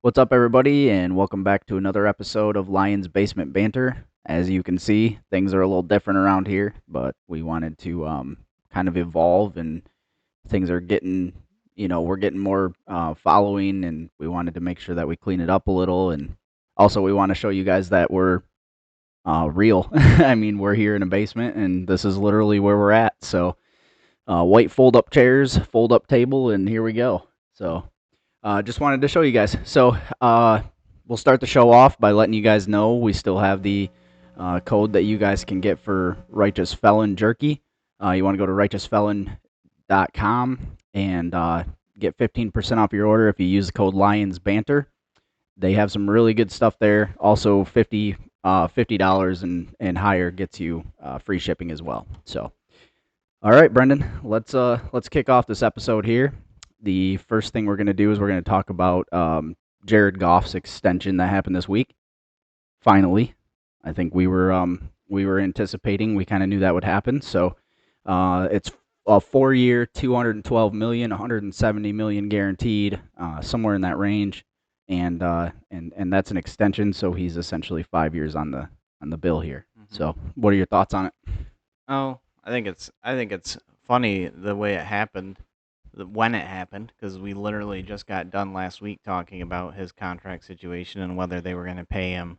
What's up, everybody, and welcome back to another episode of Lions Basement Banter. As you can see, things are a little different around here, but we wanted to kind of evolve, and things are getting, we're getting more following, and we wanted to make sure that we clean it up a little, and also we want to show you guys that we're real. I mean, we're here in a basement, and this is literally where we're at. So, white fold-up chairs, fold-up table, and here we go. So. Just wanted to show you guys. So we'll start the show off by letting you guys know we still have the code that you guys can get for Righteous Felon Jerky. You want to go to righteousfelon.com and get 15% off your order if you use the code Lions Banter. They have some really good stuff there. Also, $50 and higher gets you free shipping as well. So, all right, Brendan, let's kick off this episode here. The first thing we're going to do is we're going to talk about Jared Goff's extension that happened this week. Finally, I think we were anticipating. We kind of knew that would happen. So it's a 4-year, $212 million, $170 million guaranteed, somewhere in that range, and that's an extension. So he's essentially 5 years on the bill here. Mm-hmm. So what are your thoughts on it? Oh, I think it's funny the way it happened. When it happened, because we literally just got done last week talking about his contract situation and whether they were going to pay him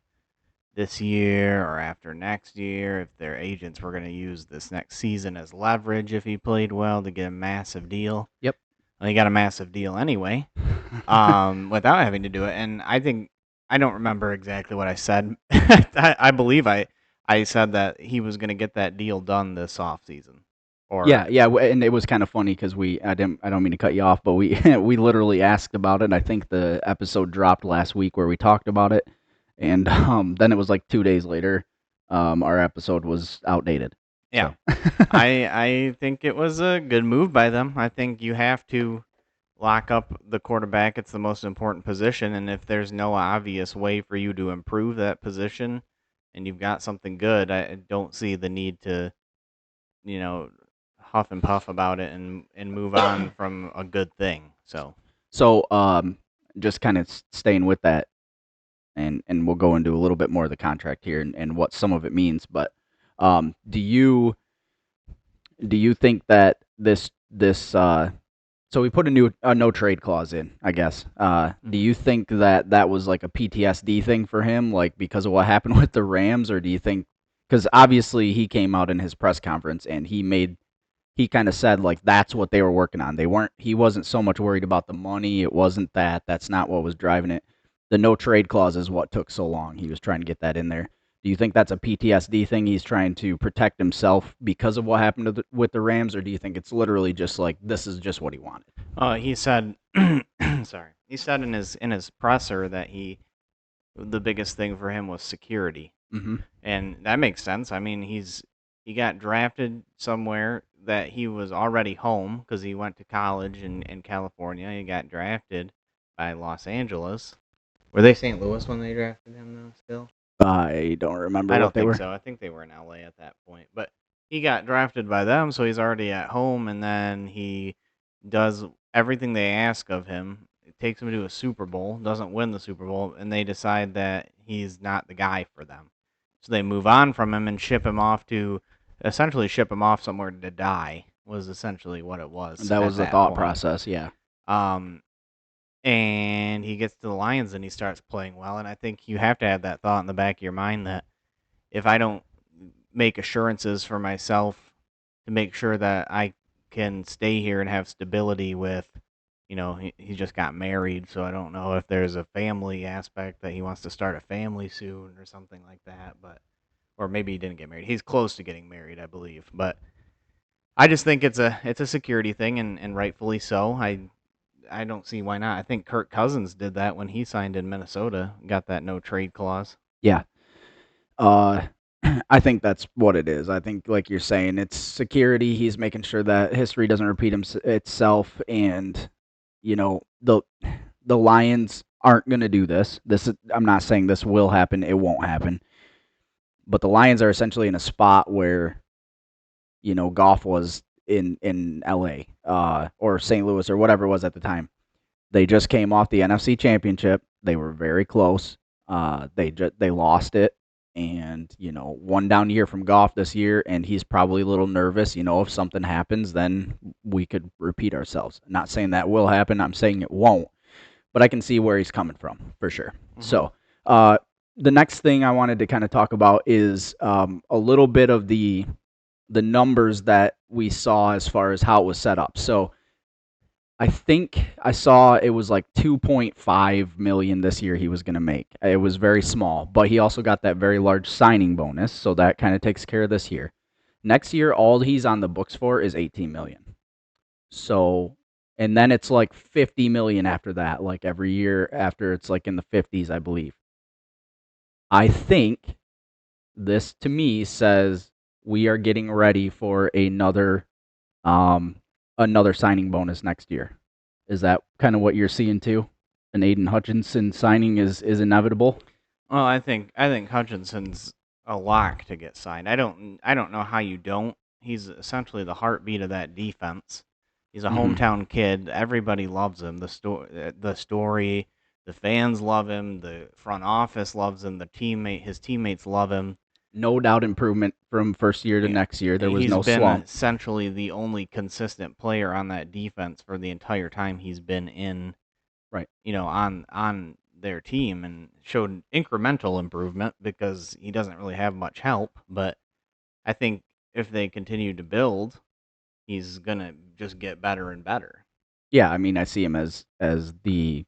this year or after next year, if their agents were going to use this next season as leverage if he played well to get a massive deal. Yep. Well, he got a massive deal anyway, without having to do it. And I don't remember exactly what I said. I believe I said that he was going to get that deal done this offseason. Yeah, and it was kind of funny because I don't mean to cut you off, but we we literally asked about it. I think the episode dropped last week where we talked about it, and then it was like 2 days later, our episode was outdated. Yeah, so. I think it was a good move by them. I think you have to lock up the quarterback. It's the most important position, and if there's no obvious way for you to improve that position, and you've got something good, I don't see the need to, huff and puff about it and move on from a good thing. So just kind of staying with that, and we'll go into a little bit more of the contract here and what some of it means. But do you think that this so we put a no trade clause in, I guess. Do you think that was like a PTSD thing for him, like because of what happened with the Rams, or do you think because obviously he came out in his press conference and he kind of said like that's what they were working on. He wasn't so much worried about the money. It wasn't that's not what was driving it. The no trade clause is what took so long. He was trying to get that in there. Do you think that's a PTSD thing? He's trying to protect himself because of what happened with the Rams, or do you think it's literally just like this is just what he wanted? He said, sorry, he said in his presser that the biggest thing for him was security, and that makes sense. I mean, he got drafted somewhere that he was already home because he went to college in California. He got drafted by Los Angeles. Were they St. Louis when they drafted him, though, still? I don't remember I don't what they think were. so. I think they were in LA at that point. But he got drafted by them, so he's already at home, and then he does everything they ask of him. It takes him to a Super Bowl, doesn't win the Super Bowl, and they decide that he's not the guy for them. So they move on from him and essentially ship him off somewhere to die, was essentially what it was. That was the thought process, yeah. And he gets to the Lions and he starts playing well. And I think you have to have that thought in the back of your mind that if I don't make assurances for myself to make sure that I can stay here and have stability with, he just got married. So I don't know if there's a family aspect that he wants to start a family soon or something like that. Or maybe he didn't get married. He's close to getting married, I believe. But I just think it's a security thing, and rightfully so. I don't see why not. I think Kirk Cousins did that when he signed in Minnesota, got that no trade clause. Yeah. I think that's what it is. I think, like you're saying, it's security. He's making sure that history doesn't repeat itself, and the Lions aren't going to do this. I'm not saying this will happen. It won't happen. But the Lions are essentially in a spot where, Goff was in LA or St. Louis or whatever it was at the time. They just came off the NFC Championship. They were very close. They lost it, and one down year from Goff this year, and he's probably a little nervous. If something happens, then we could repeat ourselves. Not saying that will happen. I'm saying it won't, but I can see where he's coming from for sure. Mm-hmm. So, the next thing I wanted to kind of talk about is a little bit of the numbers that we saw as far as how it was set up. So I think I saw it was like 2.5 million this year he was going to make. It was very small, but he also got that very large signing bonus, so that kind of takes care of this year. Next year all he's on the books for is 18 million. So and then it's like 50 million after that, like every year after it's like in the 50s, I believe. I think this to me says we are getting ready for um another signing bonus next year. Is that kind of what you're seeing too? An Aiden Hutchinson signing is inevitable. Well, I think Hutchinson's a lock to get signed. I don't know how you don't. He's essentially the heartbeat of that defense. He's a Hmm. hometown kid. Everybody loves him. The story, the fans love him. The front office loves him. His teammates love him. No doubt improvement from first year to Yeah, next year. There was he's no been slump. essentially the only consistent player on that defense for the entire time he's been Right. on their team, and showed incremental improvement because he doesn't really have much help. But I think if they continue to build, he's gonna just get better and better. Yeah, I mean, I see him as the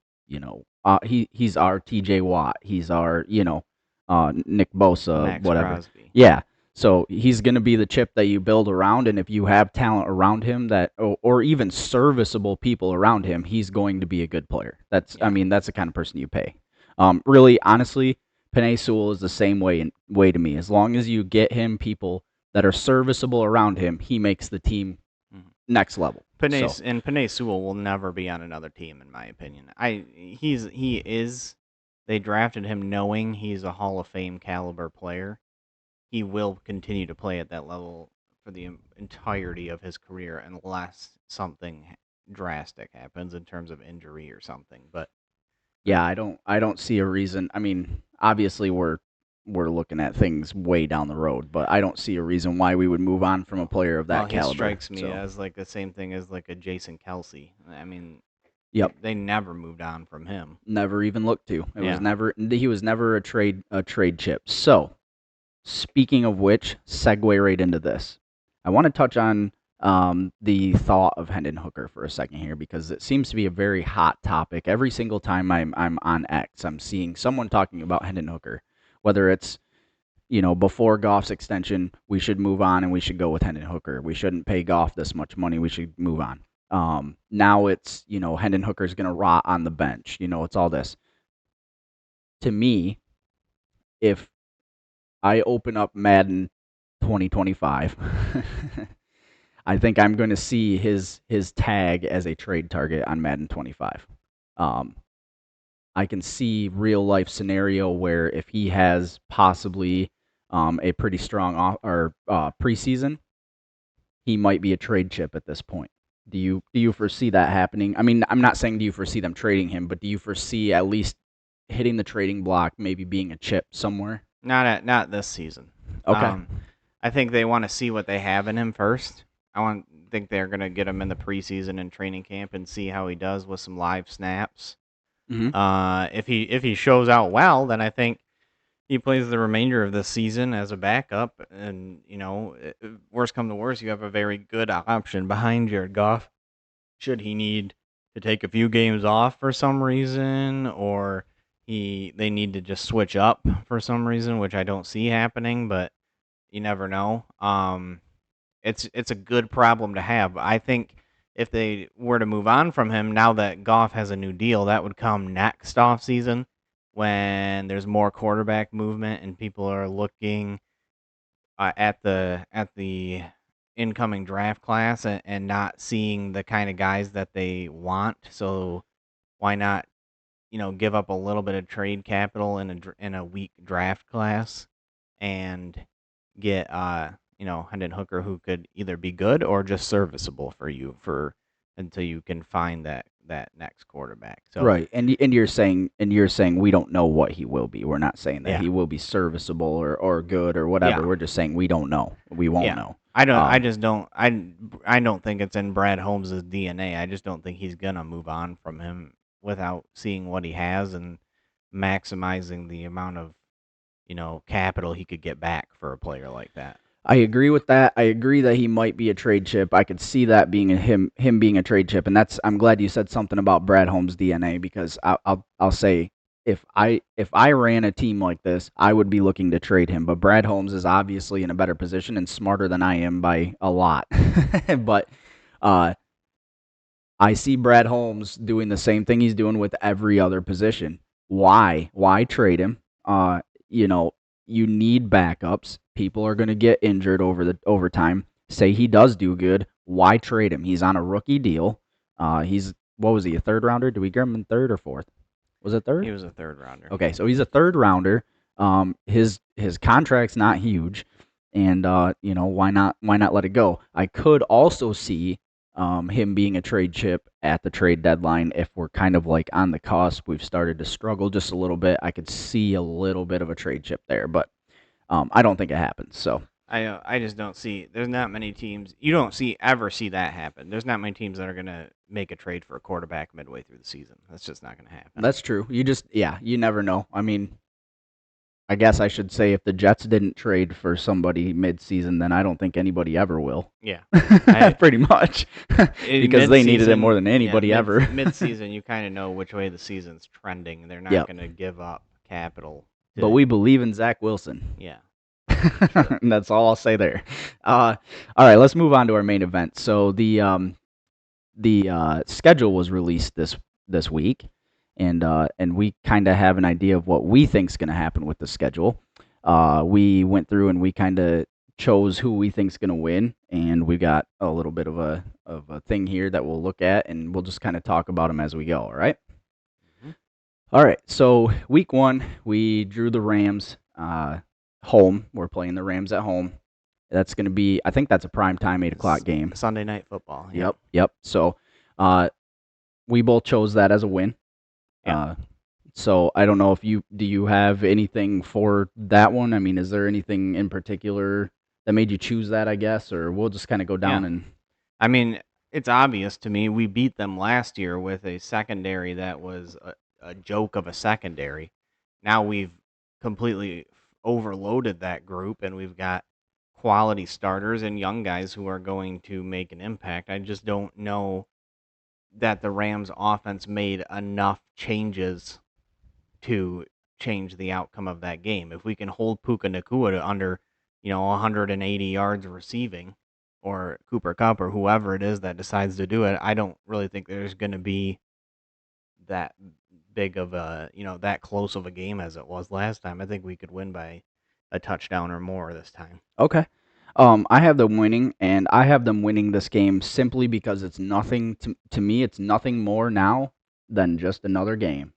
he's our T.J. Watt, he's our Nick Bosa, Max whatever. Crosby. Yeah, so he's gonna be the chip that you build around, and if you have talent around him that, or even serviceable people around him, he's going to be a good player. I Yeah. mean, that's the kind of person you pay. Really, honestly, Penei Sewell is the same way to me. As long as you get him people that are serviceable around him, he makes the team Mhm. next level. So. Panay Sewell will never be on another team, in my opinion. He is. They drafted him knowing he's a Hall of Fame caliber player. He will continue to play at that level for the entirety of his career unless something drastic happens in terms of injury or something. But Yeah, I don't see a reason. I mean, obviously we're looking at things way down the road, but I don't see a reason why we would move on from a player of well, that he caliber. strikes me So, as like the same thing as like a Jason Kelsey. I mean, yep, they never moved on from him. never even looked to. Yeah. He was never a trade chip. So, speaking of which, segue right into this. I want to touch on the thought of Hendon Hooker for a second here because it seems to be a very hot topic. Every single time I'm on X, I'm seeing someone talking about Hendon Hooker, whether it's before Goff's extension, we should move on and we should go with Hendon Hooker. We shouldn't pay Goff this much money. We should move on. Now it's, Hendon Hooker's going to rot on the bench. It's all this. To me, if I open up Madden 2025, I think I'm going to see his tag as a trade target on Madden 25. Um, I can see real life scenario where if he has possibly a pretty strong preseason, he might be a trade chip at this point. Do you foresee that happening? I mean, I'm not saying do you foresee them trading him, but do you foresee at least hitting the trading block, maybe being a chip somewhere? Not this season. Okay. Um, I think they want to see what they have in him first. Think they're gonna get him in the preseason and training camp and see how he does with some live snaps. Hmm. If he shows out well, then I think he plays the remainder of the season as a backup. And worst come to worst, you have a very good option behind Jared Goff. Should he need to take a few games off for some reason, or they need to just switch up for some reason, which I don't see happening, but you never know. It's a good problem to have. I think if they were to move on from him now that Goff has a new deal, that would come next offseason when there's more quarterback movement and people are looking at the incoming draft class, and not seeing the kind of guys that they want. So why not, give up a little bit of trade capital in a weak draft class and get Hendon Hooker, who could either be good or just serviceable for you for until you can find that next quarterback. So Right, and you're saying we don't know what he will be. We're not saying that yeah, he will be serviceable or good or yeah, whatever. We're just saying we don't know. We won't yeah. know. I just don't. I don't think it's in Brad Holmes' DNA. I just don't think he's gonna move on from him without seeing what he has and maximizing the amount of capital he could get back for a player like that. I agree with that. I agree that he might be a trade chip. I could see that being him being a trade chip, and I'm glad you said something about Brad Holmes' DNA because I'll say if I ran a team like this, I would be looking to trade him. But Brad Holmes is obviously in a better position and smarter than I am by a lot. But uh, I see Brad Holmes doing the same thing he's doing with every other position. Why? Why trade him? You know, you need backups. People are going to get injured over time. Say he does do good. Why trade him? He's on a rookie deal. He's what was he, a third rounder? Did we get him in third or fourth? Was it third? He was a third rounder. Okay, so he's a third rounder. His contract's not huge, and why not let it go? I could also see him being a trade chip at the trade deadline if we're kind of like on the cusp. We've started to struggle just a little bit. I could see a little bit of a trade chip there, but I don't think it happens. So I just don't see. There's not many teams. You don't ever see that happen. There's not many teams that are gonna make a trade for a quarterback midway through the season. That's just not gonna happen. that's true. You never know. I mean, I guess I should say if the Jets didn't trade for somebody mid-season, then I don't think anybody ever will. Yeah, Pretty much, because they needed it more than anybody ever. Mid-season, you kind of know which way the season's trending. They're not Yep. going to give up capital. But we believe in Zach Wilson. Yeah. That's all I'll say there. All right, let's move on to our main event. So the schedule was released this week, and we kind of have an idea of what we think's going to happen with the schedule. We went through and we kind of chose who we think's going to win, and we got a little bit of a thing here that we'll look at, and we'll just kind of talk about them as we go. All right. Mhm. All right. So week 1, we drew the Rams home. We're playing the Rams at home. That's going to be, I think that's a prime time 8:00 game. Sunday Night Football. Yeah. Yep. So we both chose that as a win. Yeah. So I don't know if do you have anything for that one? I mean, is there anything in particular that made you choose that, I guess, or we'll just kind of go down and. I mean, it's obvious to me. We beat them last year with a secondary that was a joke of a secondary. Now we've completely overloaded that group, and we've got quality starters and young guys who are going to make an impact. I just don't know that the Rams offense made enough changes to change the outcome of that game. If we can hold Puka Nacua to under, 180 yards receiving, or Cooper Kupp or whoever it is that decides to do it, I don't really think there's going to be that big of a, that close of a game as it was last time. I think we could win by a touchdown or more this time. Okay. I have them winning, and I have them winning this game simply because it's nothing to me. It's nothing more now than just another game.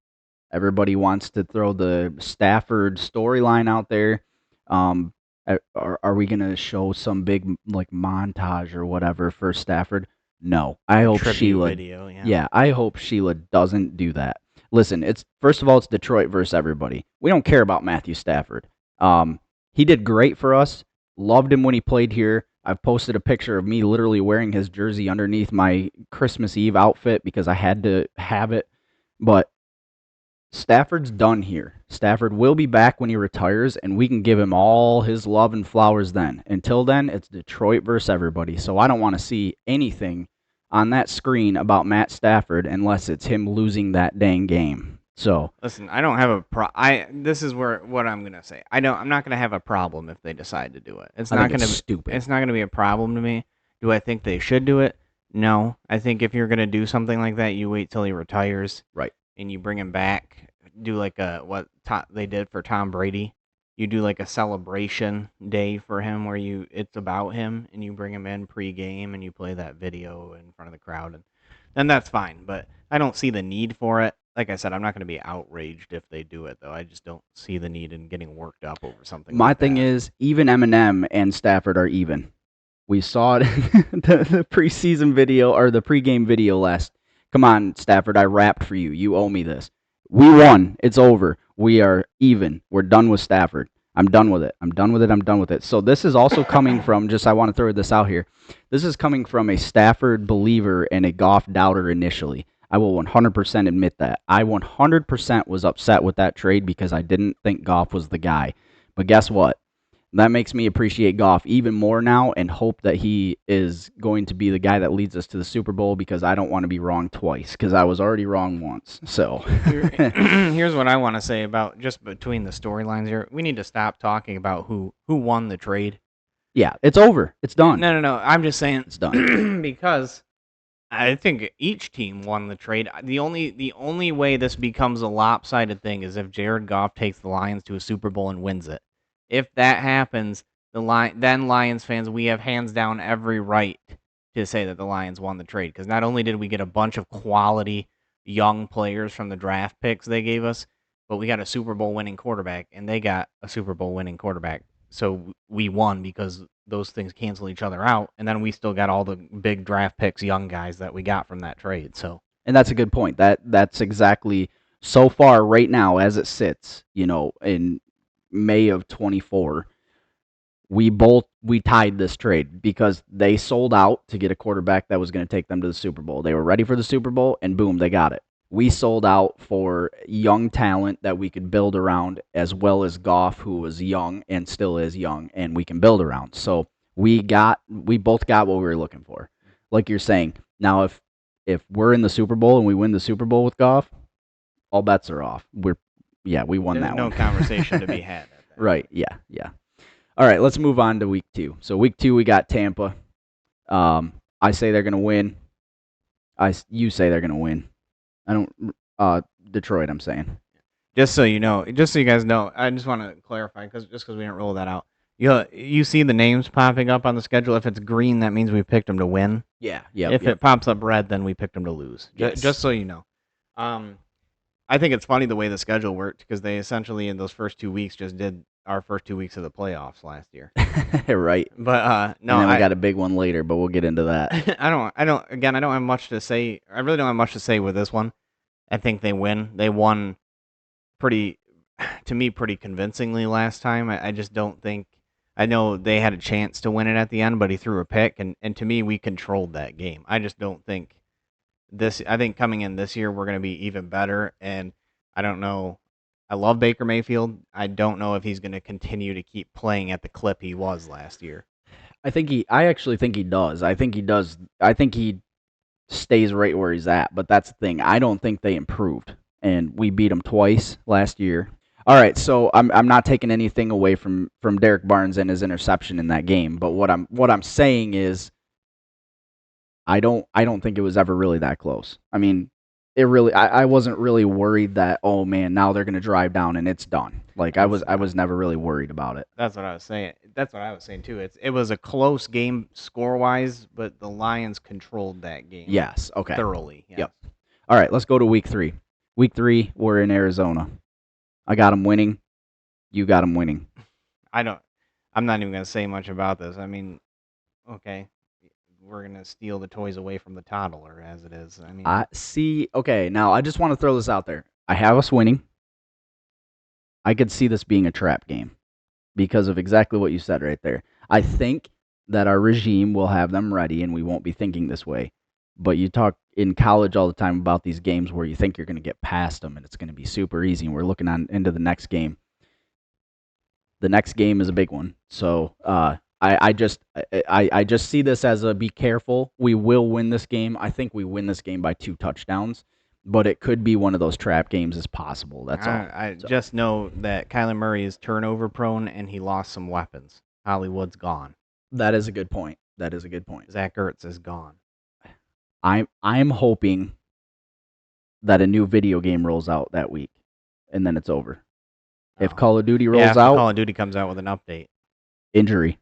Everybody wants to throw the Stafford storyline out there. Are we gonna show some big like montage or whatever for Stafford? No. I hope Sheila. Video, Yeah, I hope Sheila doesn't do that. Listen, it's first of all, it's Detroit versus everybody. We don't care about Matthew Stafford. He did great for us. Loved him when he played here. I've posted a picture of me literally wearing his jersey underneath my Christmas Eve outfit because I had to have it. But Stafford's done here. Stafford will be back when he retires, and we can give him all his love and flowers then. Until then, it's Detroit versus everybody. So I don't want to see anything on that screen about Matt Stafford unless it's him losing that dang game. So listen, I don't have a this is what I'm gonna say. I'm not gonna have a problem if they decide to do it. It's not gonna be stupid. It's not gonna be a problem to me. Do I think they should do it? No. I think if you're gonna do something like that, you wait till he retires, right? And you bring him back. Do like they did for Tom Brady. You do like a celebration day for him where it's about him, and you bring him in pre-game and you play that video in front of the crowd, and then that's fine. But I don't see the need for it. Like I said, I'm not going to be outraged if they do it, though. I just don't see the need in getting worked up over something. My thing is, even Eminem and Stafford are even. We saw it in the preseason video or the pregame video last Come on, Stafford, I rapped for you. You owe me this. We won. It's over. We are even. We're done with Stafford. I'm done with it. I'm done with it. I'm done with it. So this is also coming from, just I want to throw this out here. This is coming from a Stafford believer and a Goff doubter initially. I will 100% admit that. I 100% was upset with that trade because I didn't think Goff was the guy. But guess what? That makes me appreciate Goff even more now and hope that he is going to be the guy that leads us to the Super Bowl because I don't want to be wrong twice because I was already wrong once. So Here's what I want to say about just between the storylines here. We need to stop talking about who won the trade. Yeah, it's over. It's done. No. I'm just saying It's done. because I think each team won the trade. The only way this becomes a lopsided thing is if Jared Goff takes the Lions to a Super Bowl and wins it. If that happens, then Lions fans, we have hands down every right to say that the Lions won the trade because not only did we get a bunch of quality young players from the draft picks they gave us, but we got a Super Bowl winning quarterback and they got a Super Bowl winning quarterback. So we won because those things cancel each other out, and then we still got all the big draft picks, young guys that we got from that trade. So, and that's a good point. That's exactly so far right now as it sits. In May of 24, we tied this trade because they sold out to get a quarterback that was going to take them to the Super Bowl. They were ready for the Super Bowl, and boom, they got it. We sold out for young talent that we could build around, as well as Goff, who was young and still is young, and we can build around. So we both got what we were looking for. Like you're saying, now if we're in the Super Bowl and we win the Super Bowl with Goff, all bets are off. We won there's that no one. conversation to be had. Right? Yeah. All right, let's move on to week 2. So week 2, we got Tampa. I say they're going to win. You say they're going to win. I don't. Detroit, I'm saying. Just so you guys know, I just want to clarify because we didn't roll that out. You see the names popping up on the schedule. If it's green, that means we picked them to win. Yeah. If it pops up red, then we picked them to lose. Yes. Just so you know. I think it's funny the way the schedule worked because they essentially in those first 2 weeks just did our first 2 weeks of the playoffs last year. Right. But no, and then we got a big one later, but we'll get into that. I don't have much to say. I really don't have much to say with this one. I think they win. They won pretty convincingly last time. I just don't think. I know they had a chance to win it at the end, but he threw a pick, and to me, we controlled that game. I just don't think I think coming in this year, we're going to be even better, and I don't know. I love Baker Mayfield. I don't know if he's going to continue to keep playing at the clip he was last year. I actually think he does. I think he does. I think he stays right where he's at, but that's the thing. I don't think they improved, and we beat them twice last year. All right, so I'm not taking anything away from Derek Barnes and his interception in that game, but what I'm saying is I don't think it was ever really that close. I mean, I wasn't really worried that, oh man, now they're going to drive down and it's done. Like I was never really worried about it. That's what I was saying. That's what I was saying too. It was a close game score wise, but the Lions controlled that game. Yes. Okay. Thoroughly. Yes. Yep. All right, let's go to week 3. Week 3, we're in Arizona. I got them winning. You got them winning. I'm not even going to say much about this. I mean, okay. We're going to steal the toys away from the toddler as it is. I mean, okay, now I just want to throw this out there. I have us winning. I could see this being a trap game because of exactly what you said right there. I think that our regime will have them ready and we won't be thinking this way. But you talk in college all the time about these games where you think you're going to get past them and it's going to be super easy, and we're looking into the next game. The next game is a big one. So, I just see this as a be careful. We will win this game. I think we win this game by 2 touchdowns, but it could be one of those trap games as possible. That's all. I just know that Kyler Murray is turnover prone and he lost some weapons. Hollywood's gone. That is a good point. Zach Ertz is gone. I'm hoping that a new video game rolls out that week, and then it's over. If Call of Duty rolls out, Call of Duty comes out with an update. Injury.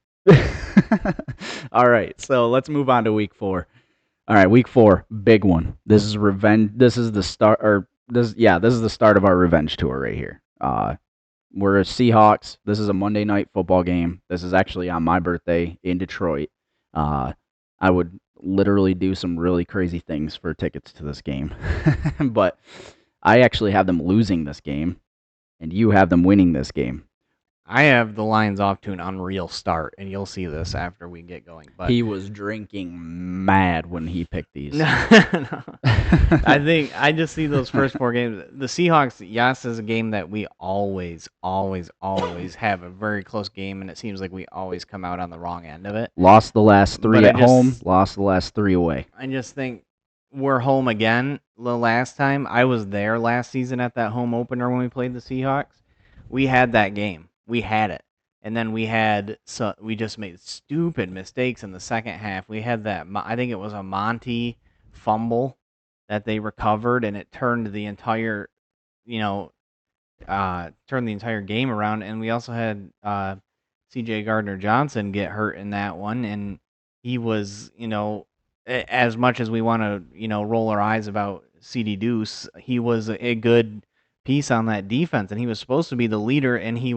All right, so let's move on to week 4. All right, week 4, big one. This is revenge. This is the start, this is the start of our revenge tour right here. We're Seahawks. This is a Monday night football game. This is actually on my birthday in Detroit. I would literally do some really crazy things for tickets to this game. But I actually have them losing this game, and you have them winning this game. I have the Lions off to an unreal start, and you'll see this after we get going. But He was drinking mad when he picked these. no, I think I just see those first 4 games. The Seahawks, yes, is a game that we always, always, always have a very close game, and it seems like we always come out on the wrong end of it. Lost the last three But at home, lost the last 3 away. I just think we're home again. The last time I was there last season at that home opener when we played the Seahawks, we had that game. We had it. And then we just made stupid mistakes in the second half. We had that, I think it was a Monty fumble that they recovered, and it turned the entire, turned the entire game around. And we also had C.J. Gardner-Johnson get hurt in that one, and he was, as much as we want to, roll our eyes about C.D. Deuce, he was a good piece on that defense, and he was supposed to be the leader, and he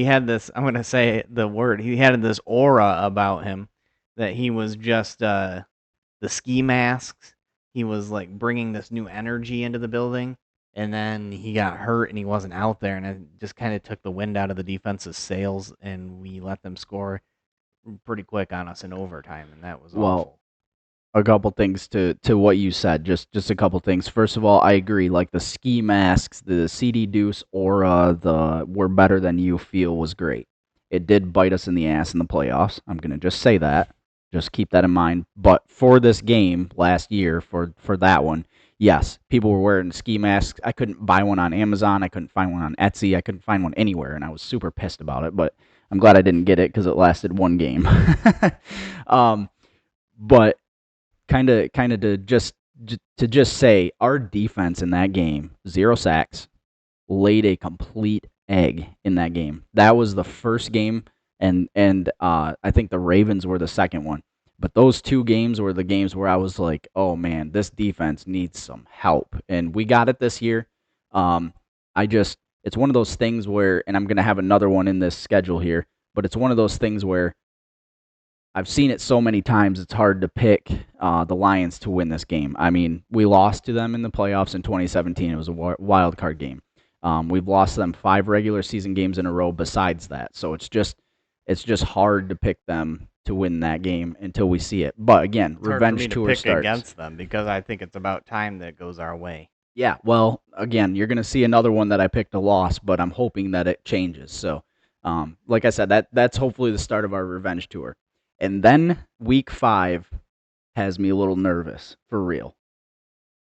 had this, I'm going to say the word, he had this aura about him that he was just the ski masks. He was like bringing this new energy into the building, and then he got hurt and he wasn't out there, and it just kind of took the wind out of the defense's sails, and we let them score pretty quick on us in overtime, and that was awful. A couple things to what you said. Just a couple things. First of all, I agree. Like the ski masks, the CD Deuce aura, the "we're better than you" feel was great. It did bite us in the ass in the playoffs. I'm gonna just say that. Just keep that in mind. But for this game last year, for that one, yes, people were wearing ski masks. I couldn't buy one on Amazon. I couldn't find one on Etsy. I couldn't find one anywhere, and I was super pissed about it. But I'm glad I didn't get it because it lasted one game. But kind of to just say our defense in that game, 0 sacks, laid a complete egg in that game. That was the first game, and I think the Ravens were the second one. But those 2 games were the games where I was like, oh man, this defense needs some help, and we got it this year. It's one of those things where, and I'm gonna have another one in this schedule here, but it's one of those things where I've seen it so many times, it's hard to pick the Lions to win this game. I mean, we lost to them in the playoffs in 2017. It was a wild card game. We've lost them 5 regular season games in a row besides that. So it's just hard to pick them to win that game until we see it. But again, it's revenge hard for me tour to pick starts against them because I think it's about time that goes our way. Yeah, well, again, you're going to see another one that I picked a loss, but I'm hoping that it changes. So, like I said, that's hopefully the start of our revenge tour. And then week 5 has me a little nervous, for real.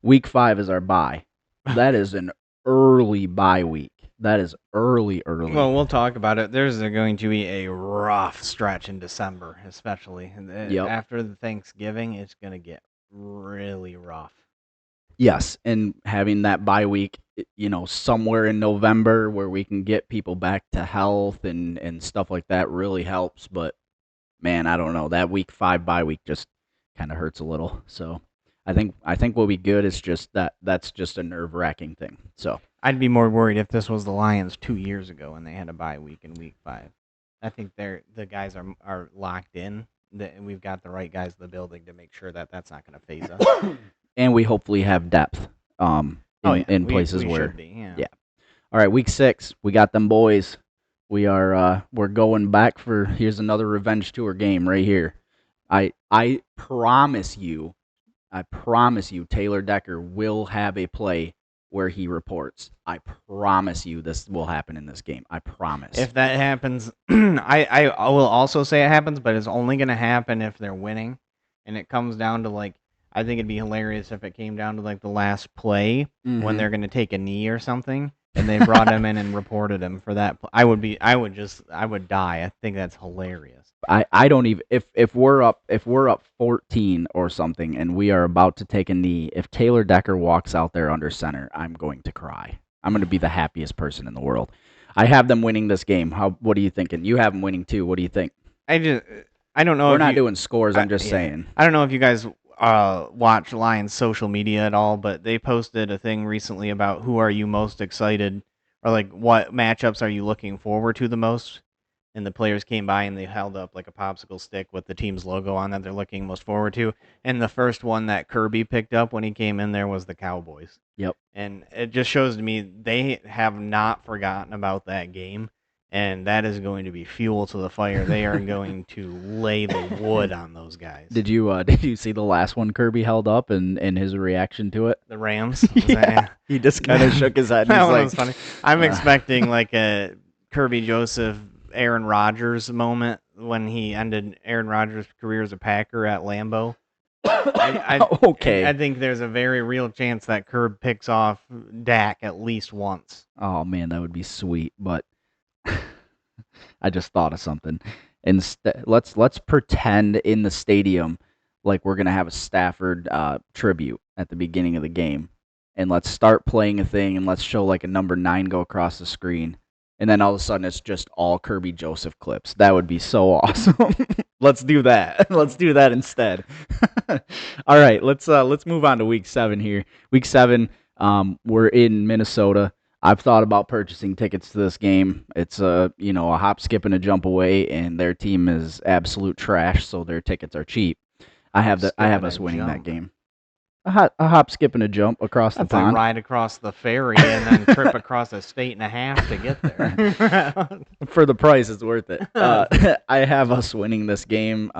Week 5 is our bye. That is an early bye week. That is early. Well, we'll talk about it. There's going to be a rough stretch in December, especially. Yep. After the Thanksgiving, it's going to get really rough. Yes, and having that bye week, somewhere in November where we can get people back to health and stuff like that really helps. But man, I don't know. That week 5 bye week just kind of hurts a little. So I think we'll be good. It's just that's just a nerve-wracking thing. So I'd be more worried if this was the Lions 2 years ago and they had a bye week in week 5. I think the guys are locked in. We've got the right guys in the building to make sure that that's not going to phase us. And we hopefully have depth in places we where should be, yeah. All right, week 6, we got them boys. We're going back for, here's another revenge tour game right here. I promise you, Taylor Decker will have a play where he reports. I promise you this will happen in this game. I promise. If that happens, I will also say it happens, but it's only going to happen if they're winning, and it comes down to I think it'd be hilarious if it came down to the last play when they're going to take a knee or something. And they brought him in and reported him for that. I would die. I think that's hilarious. I don't even if we're up 14 or something and we are about to take a knee, if Taylor Decker walks out there under center, I'm going to cry. I'm going to be the happiest person in the world. I have them winning this game. What are you thinking? You have them winning too. What do you think? I don't know. We're not doing scores. I'm just saying. I don't know if you guys watch Lions social media at all, but they posted a thing recently about who are you most excited or what matchups are you looking forward to the most. and the players came by and they held up like a popsicle stick with the team's logo on that they're looking most forward to. And the first one that Kirby picked up when he came in there was the Cowboys. Yep. And it just shows to me they have not forgotten about that game, and that is going to be fuel to the fire. They are going to lay the wood on those guys. Did you see the last one Kirby held up and his reaction to it? The Rams? Yeah. He just kind of shook his head. That He's one like, was funny. I'm expecting like a Kirby Joseph, Aaron Rodgers moment when he ended Aaron Rodgers' career as a Packer at Lambeau. Okay. I think there's a very real chance that Curb picks off Dak at least once. Oh man, that would be sweet. But I just thought of something. Instead, let's pretend in the stadium like we're gonna have a Stafford tribute at the beginning of the game, and let's start playing a thing, and let's show like a number 9 go across the screen, and then all of a sudden it's just all Kirby Joseph clips. That would be so awesome. Let's do that. Let's do that instead. All right, let's move on to week 7 here. Week 7, we're in Minnesota. I've thought about purchasing tickets to this game. It's a hop, skip, and a jump away, and their team is absolute trash, so their tickets are cheap. I have us winning that game. A hop, skip, and a jump across the pond. That's a ride across the ferry and then trip across a state and a half to get there. For the price, it's worth it. I have us winning this game.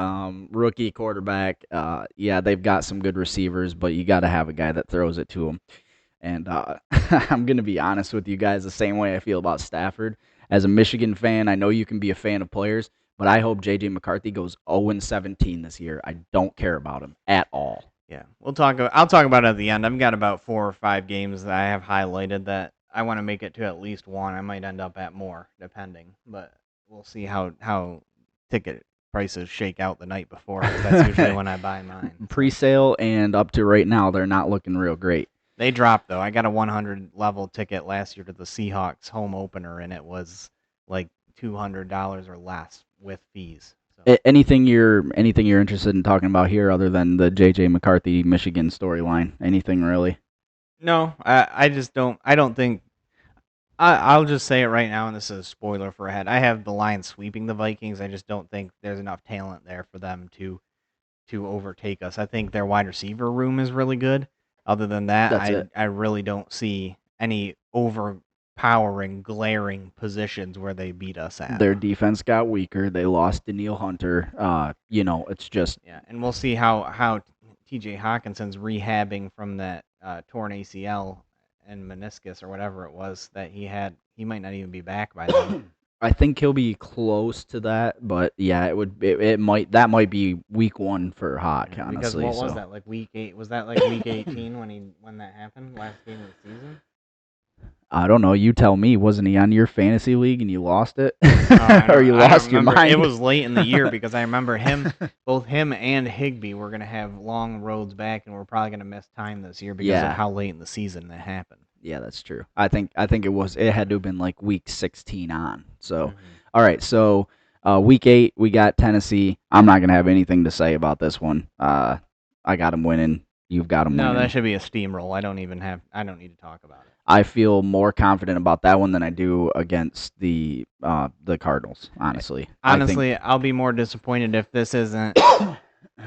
Rookie quarterback. Yeah, they've got some good receivers, but you got to have a guy that throws it to them. And I'm going to be honest with you guys the same way I feel about Stafford. As a Michigan fan, I know you can be a fan of players, but I hope J.J. McCarthy goes 0-17 this year. I don't care about him at all. Yeah, I'll talk about it at the end. I've got about 4 or 5 games that I have highlighted that I want to make it to at least one. I might end up at more, depending. But we'll see how ticket prices shake out the night before. That's usually when I buy mine. Pre-sale and up to right now, they're not looking real great. They dropped, though. I got a 100 level ticket last year to the Seahawks home opener, and it was like $200 or less with fees. So. Anything you're interested in talking about here other than the J.J. McCarthy Michigan storyline? Anything really? No, I just don't. I don't think. I'll just say it right now, and this is a spoiler for ahead. I have the Lions sweeping the Vikings. I just don't think there's enough talent there for them to overtake us. I think their wide receiver room is really good. Other than that, I really don't see any overpowering, glaring positions where they beat us at. Their defense got weaker. They lost Danielle Hunter. It's just... Yeah, and we'll see how T.J. Hawkinson's rehabbing from that torn ACL and meniscus or whatever it was that he had. He might not even be back by then. I think he'll be close to that, but yeah, it might be week 1 for Hawk, honestly. Because what was that, like week 8? Was that like week 18 when that happened, last game of the season? I don't know. You tell me. Wasn't he on your fantasy league and you lost it, or you lost your mind? It was late in the year because I remember both him and Higbee were going to have long roads back, and we're probably going to miss time this year because of how late in the season that happened. Yeah, that's true. I think it had to have been like week 16 on. So, all right. So, week 8 we got Tennessee. I'm not gonna have anything to say about this one. I got them winning. You've got them winning. No, that should be a steamroll. I don't need to talk about it. I feel more confident about that one than I do against the Cardinals. Honestly. I'll be more disappointed if this isn't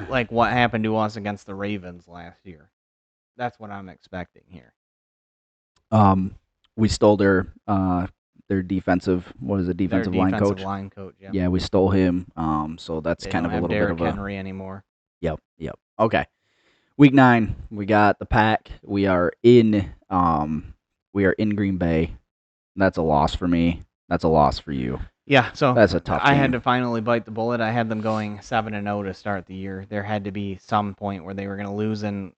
like what happened to us against the Ravens last year. That's what I'm expecting here. We stole their defensive line coach. Yeah. Yeah, we stole him. So that's kind of a little Derrick bit of Henry anymore. Yep. Okay. Week 9, we got the Pack. We are in Green Bay. That's a loss for me. That's a loss for you. Yeah, so that's a tough game. I had to finally bite the bullet. I had them going 7-0 to start the year. There had to be some point where they were going to lose, and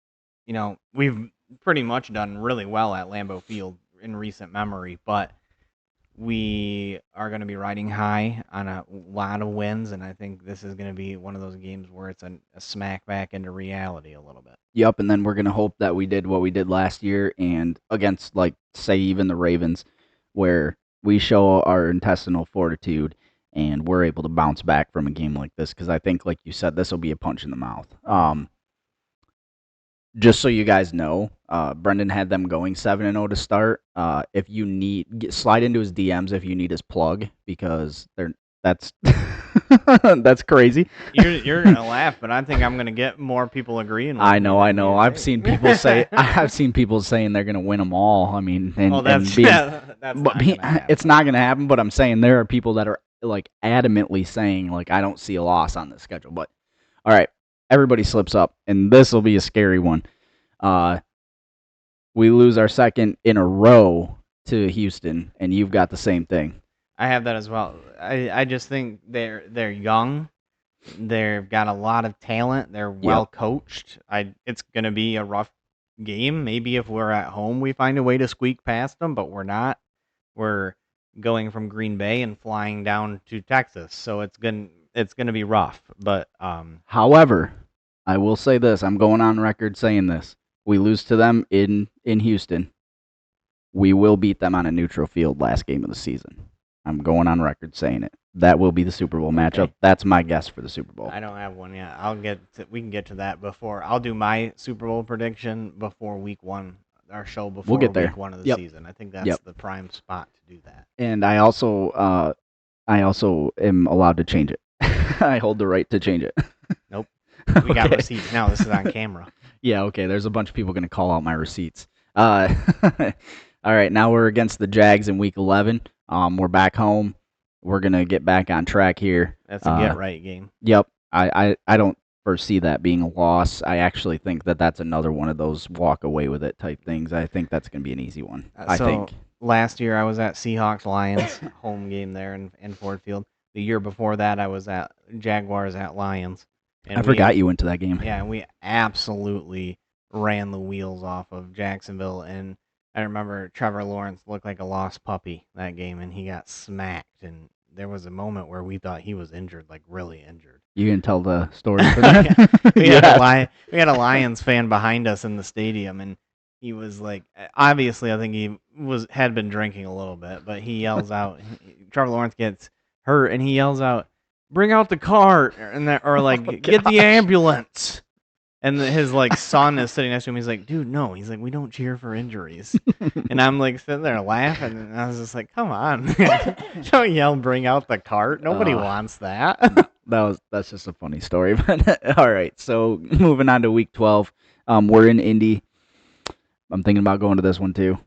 we've pretty much done really well at Lambeau Field in recent memory, but we are going to be riding high on a lot of wins, and I think this is going to be one of those games where it's a smack back into reality a little bit. Yep, and then we're going to hope that we did what we did last year and against, like, say, even the Ravens, where we show our intestinal fortitude and we're able to bounce back from a game like this, because I think, like you said, this will be a punch in the mouth. Just so you guys know, Brendan had them going 7-0 to start. If you slide into his DMs if you need his plug, because That's that's crazy. You're gonna laugh, but I think I'm gonna get more people agreeing with I me know, I than know. you I've think. seen people say I've seen people saying they're gonna win them all. I mean, Oh, and that's being, that's but not gonna it's happen. not gonna happen. But I'm saying there are people that are like adamantly saying like I don't see a loss on this schedule. But all right, everybody slips up, and this will be a scary one. Uh, we lose our second in a row to Houston, and you've got the same thing. I have that as well. I just think they're young. They've got a lot of talent. They're Yep. well coached. It's gonna be a rough game. Maybe if we're at home, we find a way to squeak past them, but we're not. We're going from Green Bay and flying down to Texas, so it's gonna be rough. But However, I will say this: I'm going on record saying this. We lose to them in Houston. We will beat them on a neutral field last game of the season. I'm going on record saying it. That will be the Super Bowl matchup. okay, That's my guess for the Super Bowl. I don't have one yet. We can get to that before. I'll do my Super Bowl prediction before week one. Our show before get there. week one of the Yep. season. I think that's Yep. the prime spot to do that. And I also am allowed to change it. I hold the right to change it. Nope. We got receipts now. This is on camera. Yeah, okay. There's a bunch of people going to call out my receipts. All right, now we're against the Jags in Week 11. We're back home. We're going to get back on track here. That's a get right game. Yep. I don't foresee that being a loss. I actually think that that's another one of those walk away with it type things. I think that's going to be an easy one. I think. Last year I was at Seahawks Lions home game there in Ford Field. The year before that I was at Jaguars at Lions. And I forgot you went to that game. Yeah, and we absolutely ran the wheels off of Jacksonville. And I remember Trevor Lawrence looked like a lost puppy that game, and he got smacked. And there was a moment where we thought he was injured, like really injured. You can tell the story for that. we had a Lions fan behind us in the stadium, and he was like, obviously, I think he had been drinking a little bit, but he yells out, Trevor Lawrence gets hurt, and he yells out, "Bring out the cart," or like, "Get the ambulance." And his son is sitting next to him. He's like, "Dude, no." He's like, "We don't cheer for injuries." And I'm like sitting there laughing, and I was just like, "Come on, don't yell, bring out the cart. Nobody wants that." That's just a funny story. But all right, so moving on to Week 12, we're in Indy. I'm thinking about going to this one too.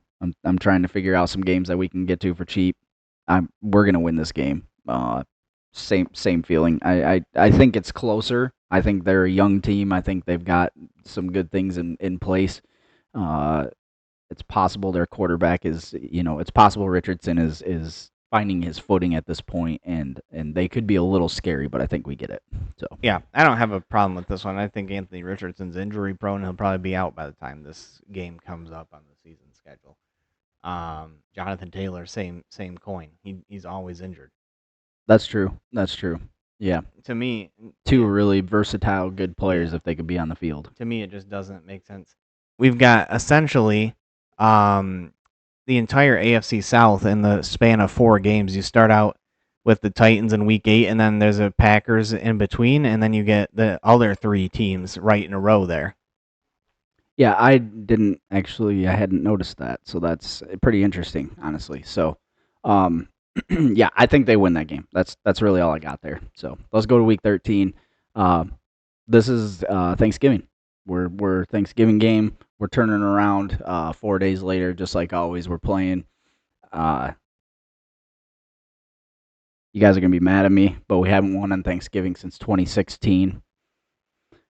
I'm trying to figure out some games that we can get to for cheap. We're gonna win this game. Same feeling. I think it's closer. I think they're a young team. I think they've got some good things in place. It's possible their quarterback is, it's possible Richardson is finding his footing at this point, and they could be a little scary, but I think we get it. So yeah, I don't have a problem with this one. I think Anthony Richardson's injury prone. He'll probably be out by the time this game comes up on the season schedule. Jonathan Taylor, same coin. He's always injured. That's true. Yeah. To me, two really versatile, good players if they could be on the field. To me, it just doesn't make sense. We've got essentially the entire AFC South in the span of 4 games. You start out with the Titans in Week 8, and then there's a Packers in between, and then you get the other 3 teams right in a row there. Yeah, I hadn't noticed that, so that's pretty interesting, honestly. So, yeah, I think they win that game. That's really all I got there. So let's go to Week 13. This is Thanksgiving. We're Thanksgiving game. We're turning around 4 days later, just like always. We're playing. You guys are gonna be mad at me, but we haven't won on Thanksgiving since 2016.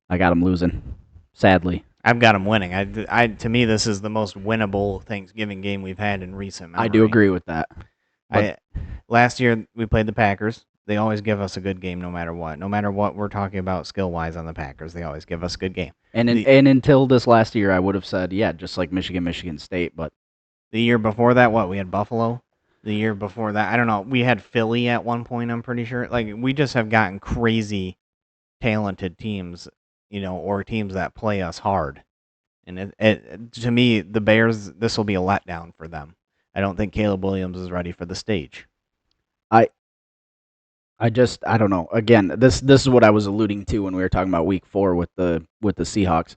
I got them losing, sadly. I've got them winning. To me, this is the most winnable Thanksgiving game we've had in recent memory. I do agree with that. Last year we played the Packers. They always give us a good game, no matter what. No matter what we're talking about skill-wise on the Packers, they always give us a good game. And until this last year, I would have said, yeah, just like Michigan State. But the year before that, we had Buffalo. The year before that, I don't know. We had Philly at one point, I'm pretty sure. Like, we just have gotten crazy talented teams, or teams that play us hard. And to me, the Bears, this will be a letdown for them. I don't think Caleb Williams is ready for the stage. I don't know. Again, this is what I was alluding to when we were talking about Week 4 with the Seahawks.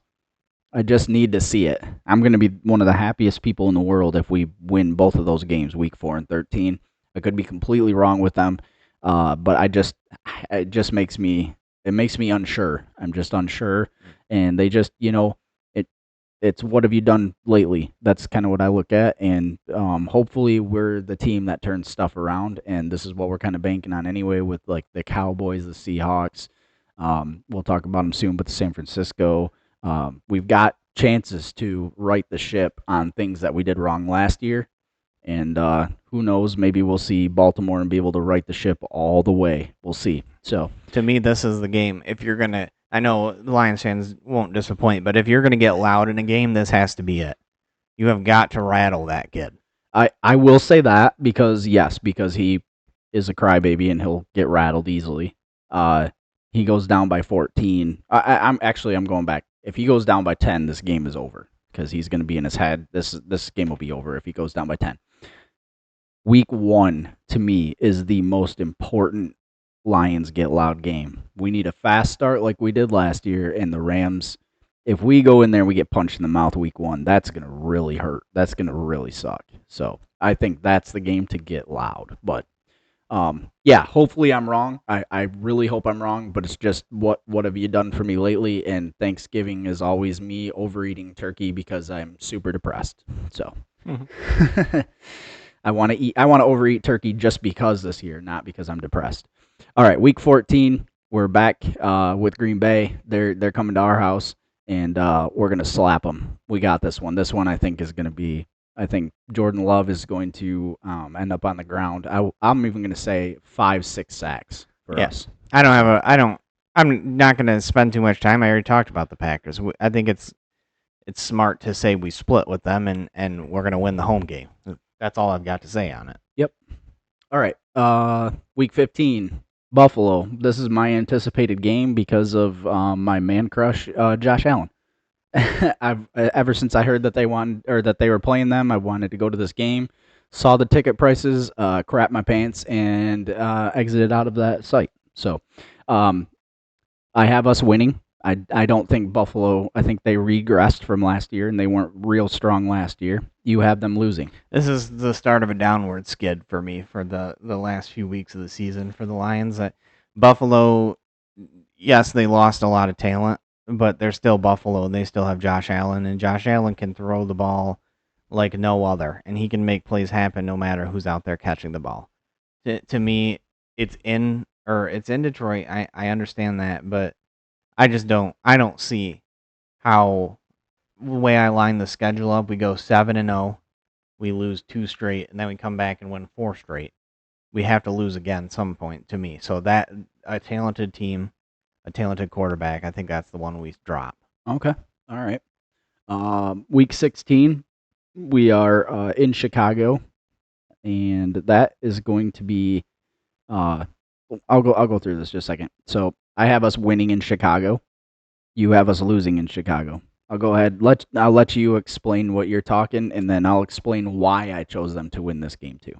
I just need to see it. I'm going to be one of the happiest people in the world if we win both of those games, Week 4 and 13. I could be completely wrong with them. But it just makes me unsure. I'm just unsure, and they just, it it's what have you done lately? That's kind of what I look at, and hopefully we're the team that turns stuff around, and this is what we're kind of banking on anyway with like the Cowboys, the Seahawks. We'll talk about them soon, but the San Francisco, we've got chances to right the ship on things that we did wrong last year, and who knows, maybe we'll see Baltimore and be able to right the ship all the way. We'll see. So To me, this is the game. If you're gonna, I know the Lions fans won't disappoint, but if you're gonna get loud in a game, this has to be it. You have got to rattle that kid. I will say that because yes, because he is a crybaby and he'll get rattled easily. He goes down by 14. I'm going back. If he goes down by 10, this game is over because he's going to be in his head. This game will be over if he goes down by 10. Week 1 to me is the most important Lions get loud game. We need a fast start like we did last year, and the Rams. If we go in there and we get punched in the mouth week 1, that's gonna really hurt. That's gonna really suck. So I think that's the game to get loud. But yeah, hopefully I'm wrong. I really hope I'm wrong. But it's just what have you done for me lately? And Thanksgiving is always me overeating turkey because I'm super depressed. So. Mhm. I want to eat. I want to overeat turkey just because this year, not because I'm depressed. All right, week 14, we're back with Green Bay. They're coming to our house, and we're gonna slap them. We got this one. This one I think is gonna be. I think Jordan Love is going to end up on the ground. I'm even gonna say 5-6 sacks for Yeah, us. I don't have a. I don't. I'm not gonna spend too much time. I already talked about the Packers. I think it's smart to say we split with them and we're gonna win the home game. That's all I've got to say on it. Yep. All right. Week 15, Buffalo. This is my anticipated game because of my man crush, Josh Allen. I've ever since I heard that they wanted or that they were playing them, I wanted to go to this game. Saw the ticket prices, crap my pants, and exited out of that site. So, um, I have us winning. I don't think Buffalo. I think they regressed from last year, and they weren't real strong last year. You have them losing. This is the start of a downward skid for me for the last few weeks of the season for the Lions. Buffalo, yes, they lost a lot of talent, but they're still Buffalo, and they still have Josh Allen, and Josh Allen can throw the ball like no other, and he can make plays happen no matter who's out there catching the ball. To me, it's in Detroit. I understand that, but I don't see how the way I line the schedule up, we go 7-0, we lose 2 straight, and then we come back and win 4 straight. We have to lose again at some point to me. So that a talented team, a talented quarterback, I think that's the one we drop. Okay. All right. Week 16, we are in Chicago, and that is going to be. Uh, I'll go through this just a second. So I have us winning in Chicago. You have us losing in Chicago. I'll go ahead. I'll let you explain what you're talking, and then I'll explain why I chose them to win this game too.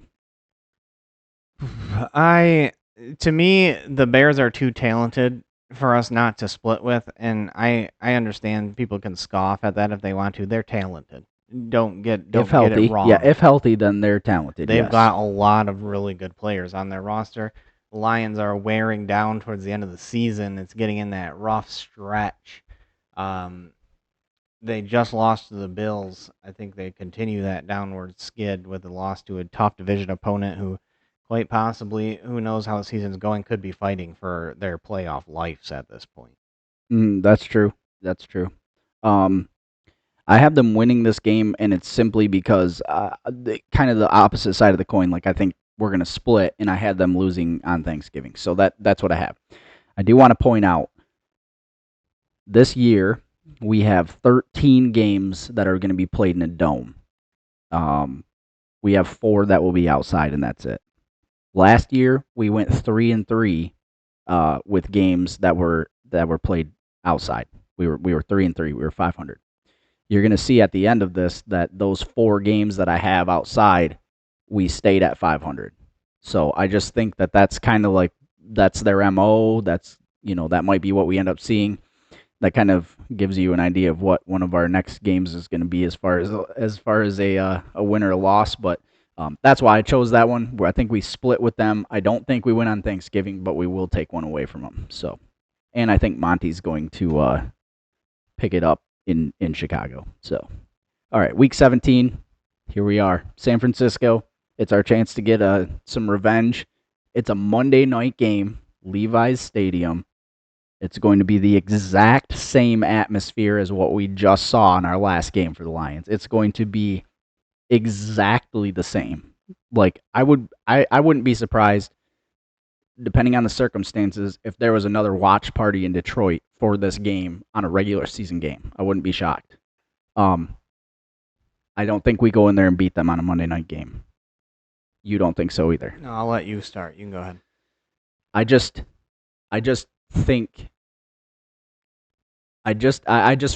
I To me, the Bears are too talented for us not to split with, and I understand people can scoff at that if they want to. They're talented. If Don't get it healthy, yeah. wrong. If healthy, then they're talented. They've Yes. got a lot of really good players on their roster. The Lions are wearing down towards the end of the season. It's getting in that rough stretch. Um, they just lost to the Bills. I think they continue that downward skid with a loss to a tough division opponent who, quite possibly, who knows how the season's going, could be fighting for their playoff lives at this point. That's true. That's true. Um, I have them winning this game, and it's simply because kind of the opposite side of the coin. Like I think we're gonna split, and I had them losing on Thanksgiving. So that's what I have. I do want to point out this year we have 13 games that are going to be played in a dome. Um, we have 4 that will be outside, and that's it. Last year we went 3-3 with games that were played outside. We were 3-3. We were 500. You're going to see at the end of this that those 4 games that I have outside, we stayed at 500. So I just think that that's kind of like that's their MO. That might be what we end up seeing. That kind of gives you an idea of what one of our next games is going to be as far as a win or a loss. But That's why I chose that one. Where I think we split with them. I don't think we win on Thanksgiving, but we will take one away from them. So, and I think Monty's going to pick it up in Chicago. So, all right, week 17. Here we are, San Francisco. It's our chance to get some revenge. It's a Monday night game, Levi's Stadium. It's going to be the exact same atmosphere as what we just saw in our last game for the Lions. It's going to be exactly the same. Like I wouldn't be surprised, depending on the circumstances, if there was another watch party in Detroit for this game on a regular season game. I wouldn't be shocked. Um, I don't think we go in there and beat them on a Monday night game. You don't think so either. No, I'll let you start. You can go ahead. I just think I just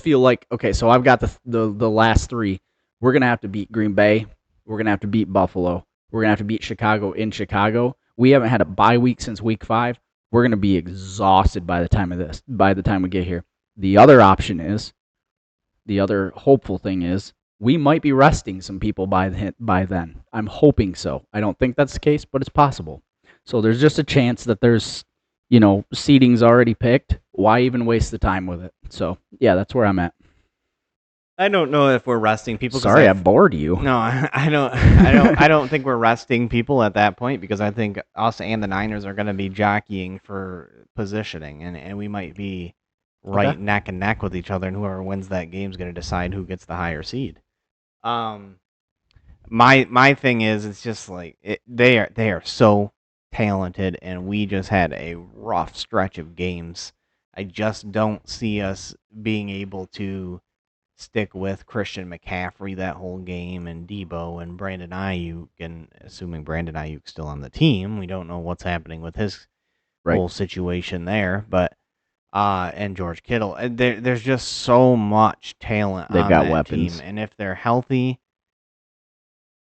feel like, okay, so I've got the last three. We're gonna have to beat Green Bay. We're gonna have to beat Buffalo. We're gonna have to beat Chicago in Chicago. We haven't had a bye week since week 5. We're gonna be exhausted by the time we get here. The other option is, the other hopeful thing is, we might be resting some people by then. I'm hoping so. I don't think that's the case, but it's possible. So there's just a chance that there's, seating's already picked. Why even waste the time with it? So yeah, that's where I'm at. I don't know if we're resting people. Sorry, I bored you. No, I don't. I don't think we're resting people at that point, because I think us and the Niners are going to be jockeying for positioning, and we might be right neck and neck with each other, and whoever wins that game is going to decide who gets the higher seed. My thing is, it's just like they are so talented, and we just had a rough stretch of games. I just don't see us being able to stick with Christian McCaffrey that whole game, and Debo and Brandon Ayuk, and assuming Brandon Ayuk's still on the team, we don't know what's happening with his whole situation there, but and George Kittle. There's just so much talent on that weapons team, and if they're healthy,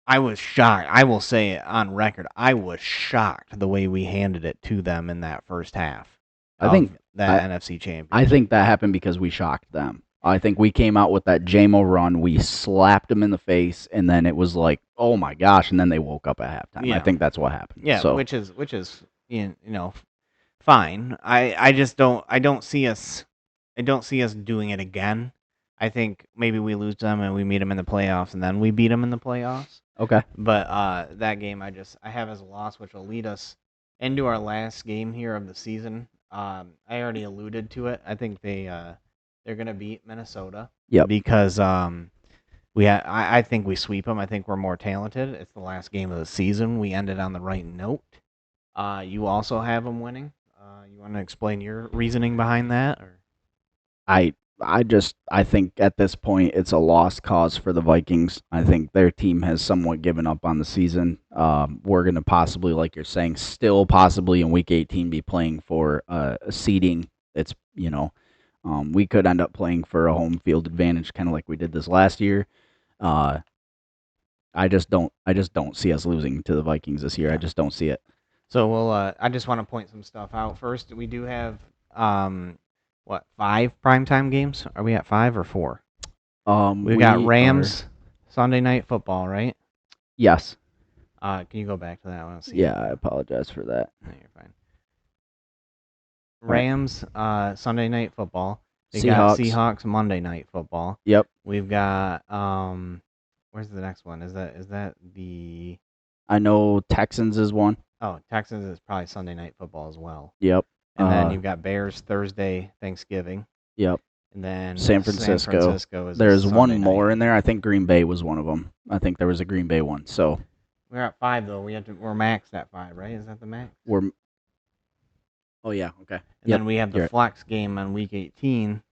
I was shocked. I will say it on record. I was shocked the way we handed it to them in that first half. I think that NFC Championship. I think that happened because we shocked them. I think we came out with that JMO run. We slapped them in the face, and then it was like, oh my gosh! And then they woke up at halftime. Yeah. I think that's what happened. Yeah, so. which is fine. I just don't see us doing it again. I think maybe we lose them and we meet them in the playoffs, and then we beat them in the playoffs. Okay. But that game I have as a loss, which will lead us into our last game here of the season. I already alluded to it. I think they're gonna beat Minnesota. Yep. Because I think we sweep them. I think we're more talented. It's the last game of the season. We ended on the right note. You also have them winning. You want to explain your reasoning behind that? Or? I think at this point it's a lost cause for the Vikings. I think their team has somewhat given up on the season. We're going to possibly, like you're saying, still possibly in Week 18 be playing for a seeding. It's, we could end up playing for a home field advantage, kind of like we did this last year. I just don't see us losing to the Vikings this year. I just don't see it. So I just want to point some stuff out. First, we do have 5 primetime games? Are we at 5 or 4? We've got Rams Sunday Night Football, right? Yes. Can you go back to that one? Yeah, I apologize for that. No, you're fine. Rams Sunday Night Football. They got Seahawks Monday Night Football. Yep. We've got where's the next one? Is that the? I know Texans is one. Oh, Texans is probably Sunday Night Football as well. Yep. And then you've got Bears Thursday, Thanksgiving. Yep. And then San Francisco is there's one more in there. I think Green Bay was one of them. I think there was a Green Bay one. So we're at 5 though. We're maxed at 5, right? Is that the max? Oh yeah, okay. And then we have the flex game on Week 18,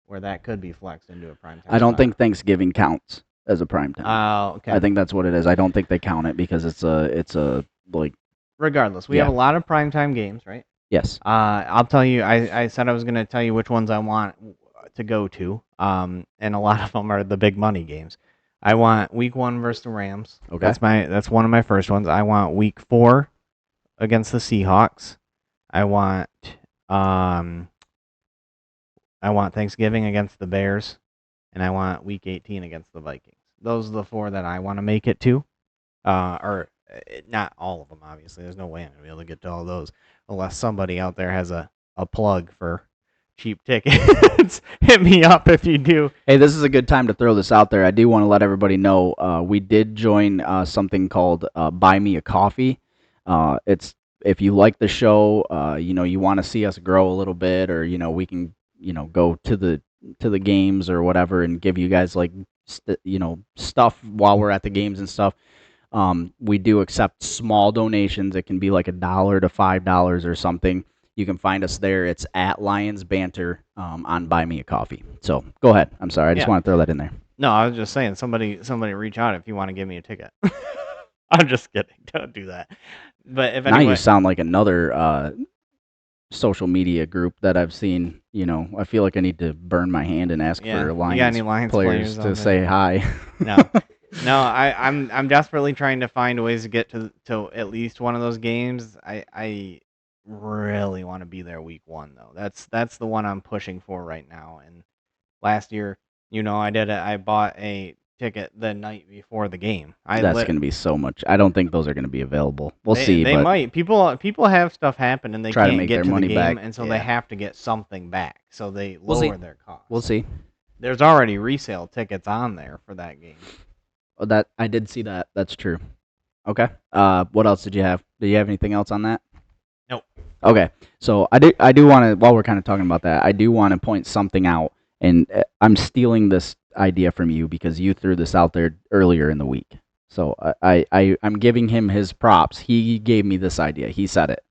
where that could be flexed into a primetime. I don't think Thanksgiving counts as a primetime. Oh, okay. I think that's what it is. I don't think they count it because it's a like. Regardless, we have a lot of primetime games, right? Yes. I'll tell you. I said I was going to tell you which ones I want to go to. And a lot of them are the big money games. I want Week 1 versus the Rams. Okay. That's one of my first ones. I want Week 4 against the Seahawks. I want Thanksgiving against the Bears, and I want Week 18 against the Vikings. Those are the 4 that I want to make it to. or not all of them, obviously. There's no way I'm gonna be able to get to all those unless somebody out there has a plug for cheap tickets. Hit me up if you do. Hey, this is a good time to throw this out there. I do want to let everybody know we did join something called Buy Me a Coffee. It's if you like the show, you want to see us grow a little bit, or we can go to the games or whatever, and give you guys like stuff while we're at the games and stuff. We do accept small donations. It can be like $1 to $5 or something. You can find us there. It's at Lions Banter on Buy Me a Coffee. So go ahead. I'm sorry. I just Yeah. want to throw that in there. No, I was just saying somebody reach out if you want to give me a ticket. I'm just kidding. Don't do that. But if Now you anybody, sound like another social media group that I've seen. I feel like I need to burn my hand and ask yeah, for you got Lions any Lions players players to out say there? hi. No, no. I'm desperately trying to find ways to get to at least one of those games. I really want to be there week one though. That's the one I'm pushing for right now. And last year, I did it. I bought a ticket the night before the game. That's going to be so much. I don't think those are going to be available. We'll see, They but might. People have stuff happen and they try to can't make get their to the money game, back. and so they Yeah. have to get something back. So they We'll see. lower their costs. We'll see. There's already resale tickets on there for that game. Oh, that I did see that. That's true. Okay. What else did you have? Do you have anything else on that? Nope. Okay. So I do want to, while we're kind of talking about that, I do want to point something out, and I'm stealing this idea from you because you threw this out there earlier in the week. So I'm giving him his props. He gave me this idea. He said it.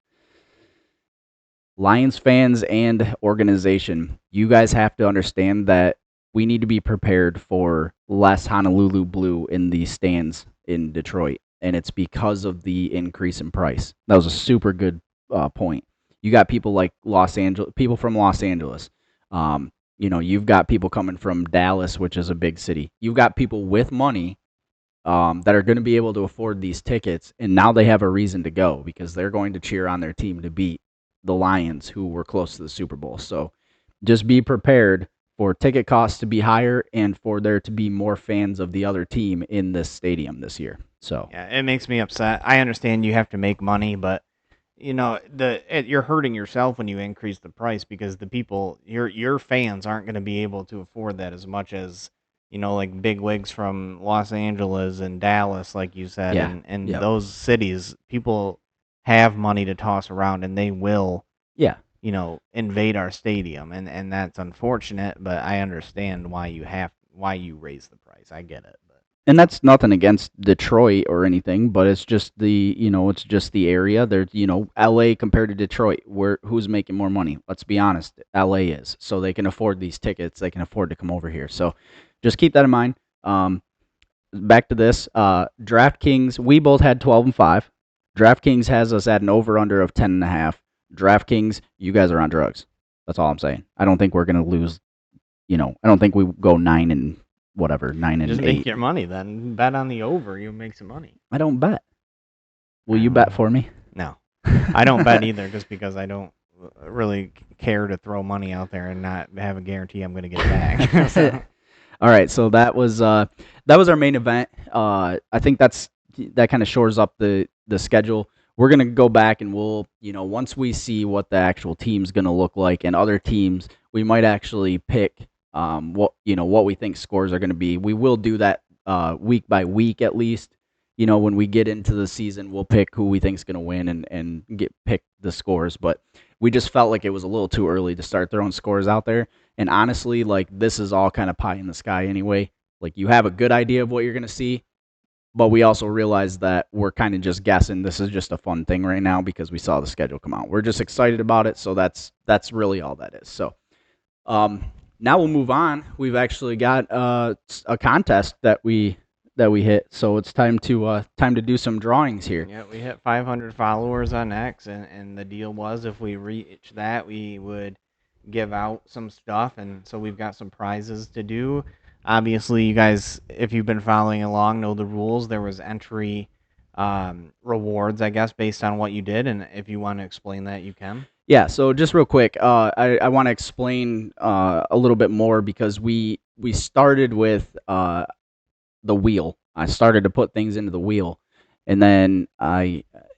Lions fans and organization, you guys have to understand that we need to be prepared for less Honolulu blue in the stands in Detroit, and it's because of the increase in price. That was a super good point. You got people like people from Los Angeles. You've got people coming from Dallas, which is a big city. You've got people with money that are going to be able to afford these tickets, and now they have a reason to go because they're going to cheer on their team to beat the Lions, who were close to the Super Bowl. So just be prepared for ticket costs to be higher and for there to be more fans of the other team in this stadium this year. So Yeah, it makes me upset. I understand you have to make money, but you're hurting yourself when you increase the price because the people your fans aren't going to be able to afford that as much as like big wigs from Los Angeles and Dallas, like you said, yeah, and yep, those cities. People have money to toss around, and they will yeah. invade our stadium, and that's unfortunate. But I understand why you raise the price. I get it. But And that's nothing against Detroit or anything, but it's just it's just the area. There's, LA compared to Detroit, who's making more money? Let's be honest, LA is. So they can afford these tickets. They can afford to come over here. So just keep that in mind. Back to this. DraftKings, we both had 12-5. DraftKings has us at an over/under of 10.5. DraftKings, you guys are on drugs. That's all I'm saying. I don't think we're gonna lose. I don't think we go 9 and just 8. make your money then. Bet on the over. You make some money. I don't bet. Will you bet for me? No, I don't bet either, just because I don't really care to throw money out there and not have a guarantee I'm going to get it back. So, All right, so that was our main event. I think that kind of shores up the schedule. We're gonna go back and we'll once we see what the actual team's gonna look like and other teams, we might actually pick what we think scores are gonna be. We will do that week by week at least. When we get into the season, we'll pick who we think is gonna win and pick the scores. But we just felt like it was a little too early to start throwing scores out there. And honestly, like this is all kind of pie in the sky anyway. Like you have a good idea of what you're gonna see, but we also realize that we're kind of just guessing. This is just a fun thing right now because we saw the schedule come out. We're just excited about it, so that's really all that is. So now we'll move on. We've actually got a contest that we hit, so it's time to do some drawings here. yeah, we hit 500 followers on X, and the deal was if we reach that, we would give out some stuff, and so we've got some prizes to do. Obviously, you guys, if you've been following along, know the rules. There was entry rewards, I guess, based on what you did, and if you want to explain that, you can. Yeah, so just real quick, I want to explain a little bit more because we started with the wheel. I started to put things into the wheel, And then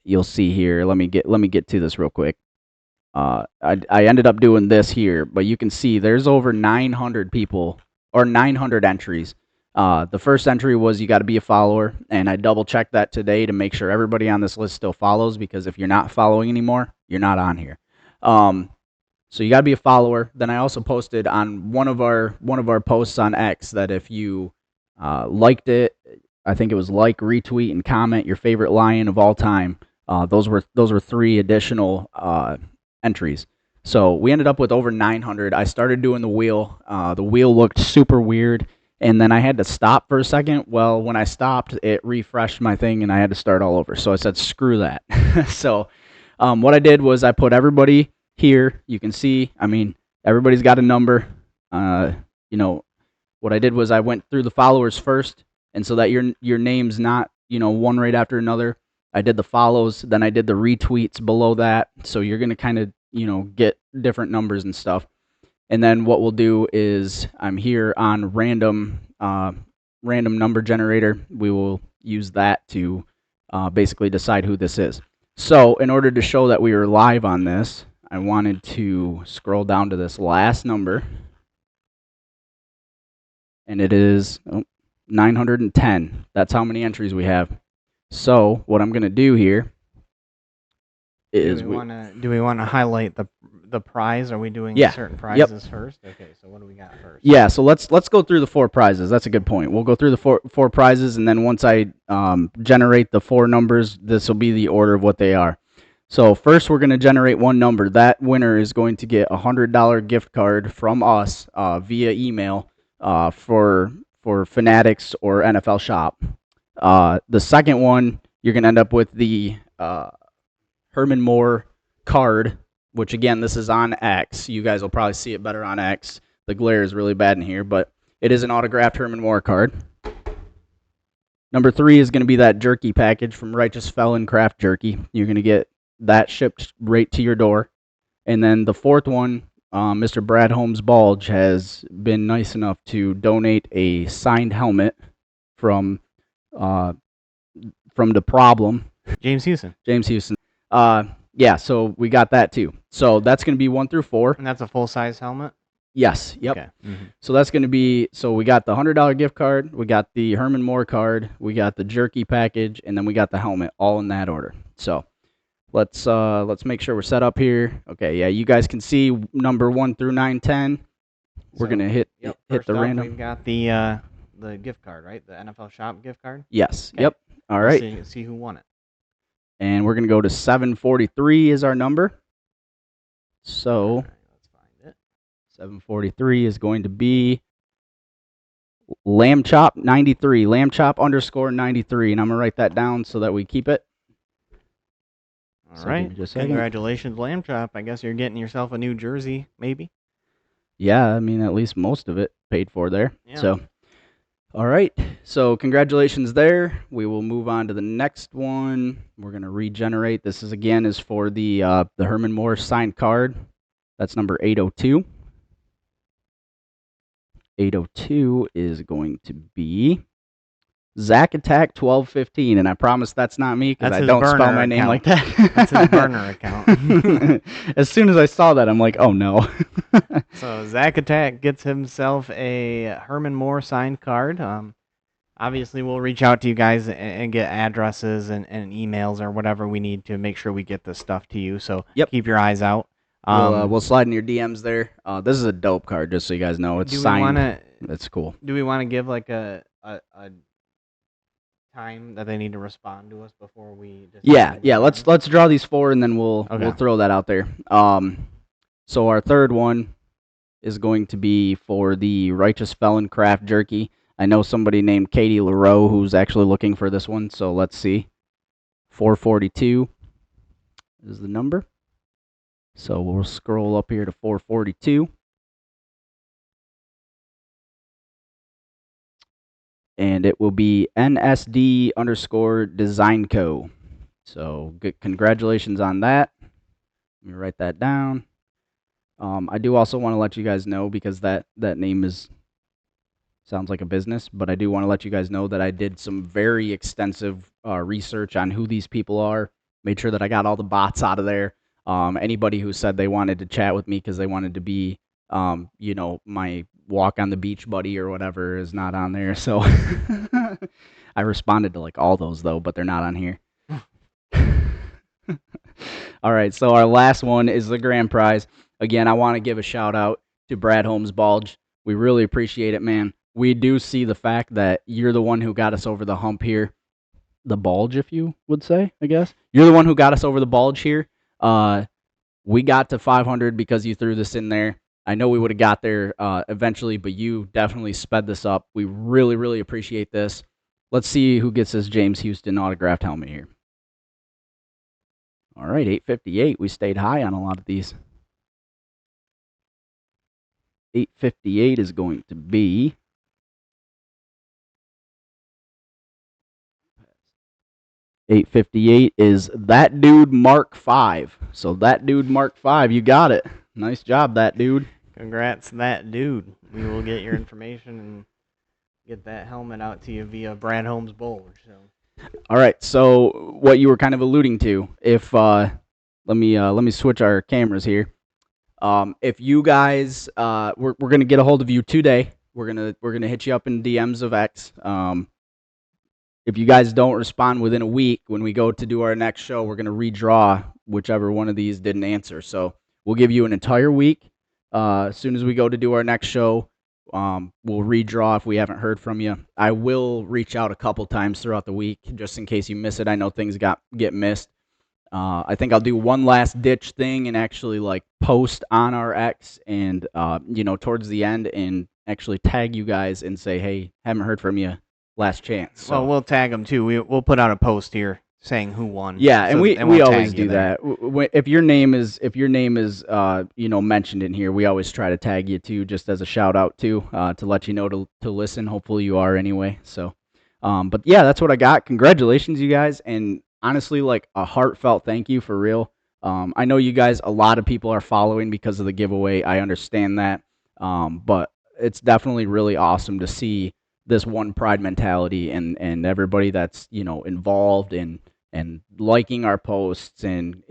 you'll see here. Let me get to this real quick. I ended up doing this here, but you can see there's over 900 people or 900 entries. The first entry was you got to be a follower, and I double checked that today to make sure everybody on this list still follows, because if you're not following anymore, you're not on here. So you got to be a follower. Then I also posted on one of our posts on X that if you liked it, I think it was like, retweet, and comment your favorite Lion of all time. Those were 3 additional entries. So we ended up with over 900. I started doing the wheel. The wheel looked super weird, and then I had to stop for a second. Well, when I stopped, it refreshed my thing, and I had to start all over. So I said, screw that. So what I did was I put everybody here. You can see, I mean, everybody's got a number. What I did was I went through the followers first, and so that your name's not, one right after another. I did the follows, then I did the retweets below that. So you're going to kind of, get different numbers and stuff. And then what we'll do is I'm here on random number generator. We will use that to basically decide who this is. So in order to show that we are live on this, I wanted to scroll down to this last number. And it is 910. That's how many entries we have. So what I'm going to do here is do we want to highlight the prize? Are we doing certain prizes first? Okay, so what do we got first? Yeah, so let's go through the 4 prizes. That's a good point. We'll go through the four prizes, and then once I generate the 4 numbers, this will be the order of what they are. So first, we're going to generate one number. That winner is going to get a $100 gift card from us via email for Fanatics or NFL Shop. The second one, you're going to end up with the Herman Moore card, which again, this is on X. You guys will probably see it better on X. The glare is really bad in here, but it is an autographed Herman Moore card. Number 3 is going to be that jerky package from Righteous Felon Craft Jerky. You're going to get that shipped right to your door. And then the 4th one, Mr. Brad Holmes Bulge has been nice enough to donate a signed helmet from The Problem. James Houston. Yeah, so we got that too. So that's going to be 1 through 4. And that's a full-size helmet? Yes, yep. Okay. Mm-hmm. So that's going to be, so we got the $100 gift card, we got the Herman Moore card, we got the jerky package, and then we got the helmet, all in that order. So let's make sure we're set up here. Okay, yeah, you guys can see number 1 through 910. We're going to hit the random. We've got the gift card, right? The NFL Shop gift card? Yes, okay. Yep. All right. Let's see who won it. And we're going to go to 743 is our number. So right, let's find it. 743 is going to be Lamb Chop 93, Lamb Chop _93, and I'm going to write that down so that we keep it. All right. Congratulations, Lamb Chop. I guess you're getting yourself a new jersey, maybe? Yeah, I mean, at least most of it paid for there. Yeah. So, all right. So, congratulations there. We will move on to the next one. We're going to regenerate. This is for the Herman Moore signed card. That's number 802. 802 is going to be Zach Attack 1215, and I promise that's not me because I don't spell my name like that. That's his burner account. As soon as I saw that, I'm like, oh no. So Zach Attack gets himself a Herman Moore signed card. Obviously, we'll reach out to you guys and get addresses and emails or whatever we need to make sure we get this stuff to you. So keep your eyes out. We'll slide in your DMs there. This is a dope card, just so you guys know. It's signed. It's cool. Do we want to give like a time that they need to respond to us before we decide? Yeah. Let's draw these 4 and then we'll throw that out there. So our third one is going to be for the Righteous Felon Craft Jerky. I know somebody named Katie LaRoe who's actually looking for this one, so let's see. 442 is the number. So we'll scroll up here to 442. And it will be NSD_Design Co. So good, congratulations on that. Let me write that down. I do also want to let you guys know, because that name is sounds like a business, but I do want to let you guys know that I did some very extensive research on who these people are, made sure that I got all the bots out of there. Anybody who said they wanted to chat with me because they wanted to be, my walk on the beach buddy or whatever is not on there. So I responded to like all those though, but they're not on here. All right, so our last one is the grand prize. Again, I want to give a shout out to Brad Holmes Bulge. We really appreciate it, man. We do see the fact that you're the one who got us over the hump here. The bulge, if you would say, I guess. You're the one who got us over the bulge here. We got to 500 because you threw this in there. I know we would have got there eventually, but you definitely sped this up. We really, really appreciate this. Let's see who gets this James Houston autographed helmet here. All right, 858. We stayed high on a lot of these. 858 is going to be 858 is that dude Mark 5. So that dude Mark 5, you got it. Nice job, that dude. Congrats, that dude. We will get your information and get that helmet out to you via Brad Holmes Bulge. So. All right. So what you were kind of alluding to, if let me switch our cameras here. If you guys, we're gonna get a hold of you today. We're gonna hit you up in DMs of X. If you guys don't respond within a week, when we go to do our next show, we're gonna redraw whichever one of these didn't answer. So we'll give you an entire week. As soon as we go to do our next show, we'll redraw if we haven't heard from you. I will reach out a couple times throughout the week just in case you miss it. I know things get missed. I think I'll do one last ditch thing and actually like post on our X and towards the end and actually tag you guys and say, hey, haven't heard from you, last chance. So. Well, we'll tag them too. We'll put out a post here saying who won. Yeah, and we we'll always do that. If your name is mentioned in here, we always try to tag you too, just as a shout out too, to let you know to listen. Hopefully you are anyway. So, but yeah, that's what I got. Congratulations, you guys, and honestly, like a heartfelt thank you for real. I know you guys, a lot of people are following because of the giveaway. I understand that, but it's definitely really awesome to see this one pride mentality and everybody that's involved and liking our posts and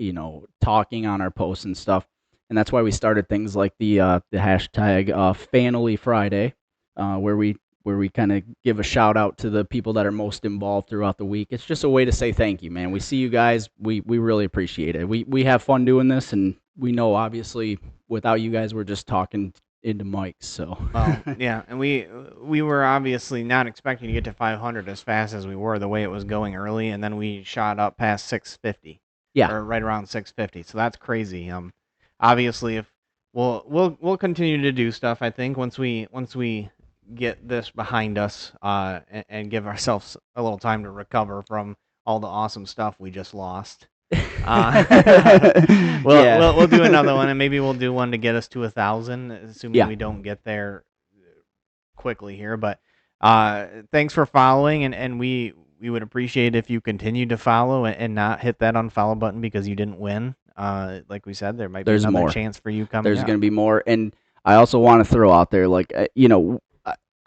talking on our posts and stuff. And that's why we started things like the hashtag Fanily Friday, where we kind of give a shout out to the people that are most involved throughout the week. It's just a way to say thank you, man. We see you guys. We really appreciate it. We have fun doing this, and we know obviously without you guys, we're just talking into mics. So yeah, and we were obviously not expecting to get to 500 as fast as we were the way it was going early, and then we shot up past 650. Yeah, or right around 650. So that's crazy. Obviously, if we'll continue to do stuff. I think once we get this behind us, and give ourselves a little time to recover from all the awesome stuff we just lost. We'll do another one, and maybe we'll do one to get us to 1,000, assuming we don't get there quickly here. But thanks for following, and we would appreciate if you continue to follow and not hit that unfollow button because you didn't win. Like we said, there might be another chance for you coming. There's going to be more, and I also want to throw out there, like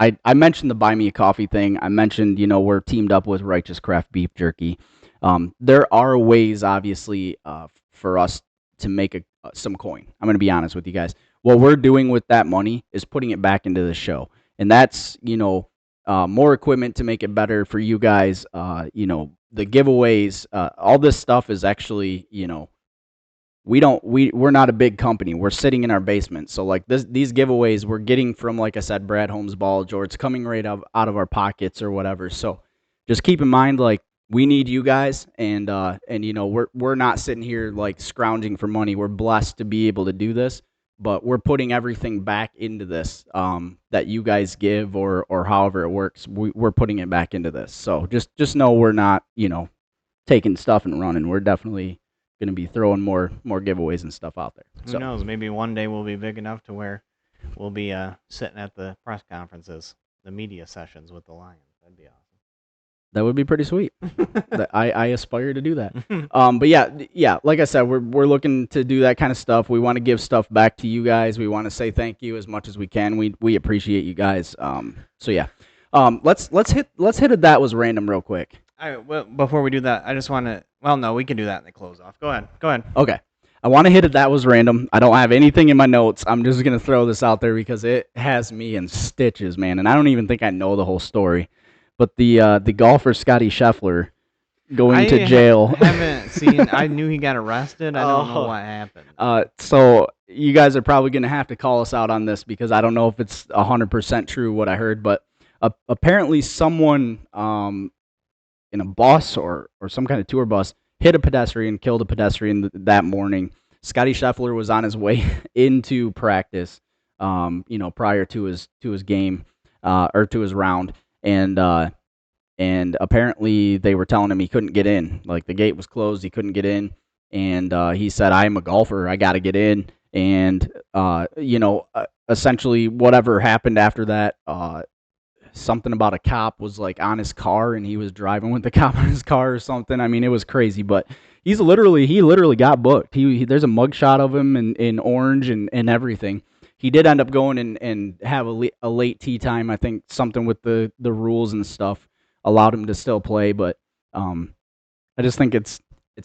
I mentioned the Buy Me a Coffee thing. I mentioned we're teamed up with Righteous Craft Beef Jerky. There are ways, obviously, for us to make some coin. I'm going to be honest with you guys. What we're doing with that money is putting it back into the show, and that's more equipment to make it better for you guys. The giveaways, all this stuff is actually we're not a big company. We're sitting in our basement, so like these giveaways we're getting from, like I said, Brad Holmes Bulge, or it's coming right out of our pockets or whatever. So just keep in mind, like, we need you guys, and we're not sitting here like scrounging for money. We're blessed to be able to do this, but we're putting everything back into this that you guys give or however it works. We're putting it back into this. So just know we're not taking stuff and running. We're definitely going to be throwing more giveaways and stuff out there. Who knows? Maybe one day we'll be big enough to where we'll be sitting at the press conferences, the media sessions with the Lions. That'd be awesome. That would be pretty sweet. I aspire to do that. But yeah, like I said, we're looking to do that kind of stuff. We want to give stuff back to you guys. We want to say thank you as much as we can. We appreciate you guys. So yeah. Let's hit it. That was random real quick. Well, before we do that, I just want to. Well, no, we can do that in the close off. Go ahead. Okay. I want to hit it. That was random. I don't have anything in my notes. I'm just gonna throw this out there because it has me in stitches, man. And I don't even think I know the whole story. But the golfer Scotty Scheffler going to jail. Haven't seen. I knew he got arrested. I don't know what happened. So you guys are probably gonna have to call us out on this because I don't know if it's 100% true what I heard, but apparently someone in a bus or some kind of tour bus hit a pedestrian, killed a pedestrian that morning. Scotty Scheffler was on his way into practice, prior to his game or to his round, and apparently they were telling him he couldn't get in. Like the gate was closed, he couldn't get in, and he said, "I'm a golfer, I got to get in." And essentially whatever happened after that, something about a cop was like on his car and he was driving with the cop on his car or something. I mean, it was crazy, but he literally got booked. There's a mugshot of him in orange and everything. He did end up going and have a late tee time. I think something with the rules and stuff allowed him to still play, but I just think it's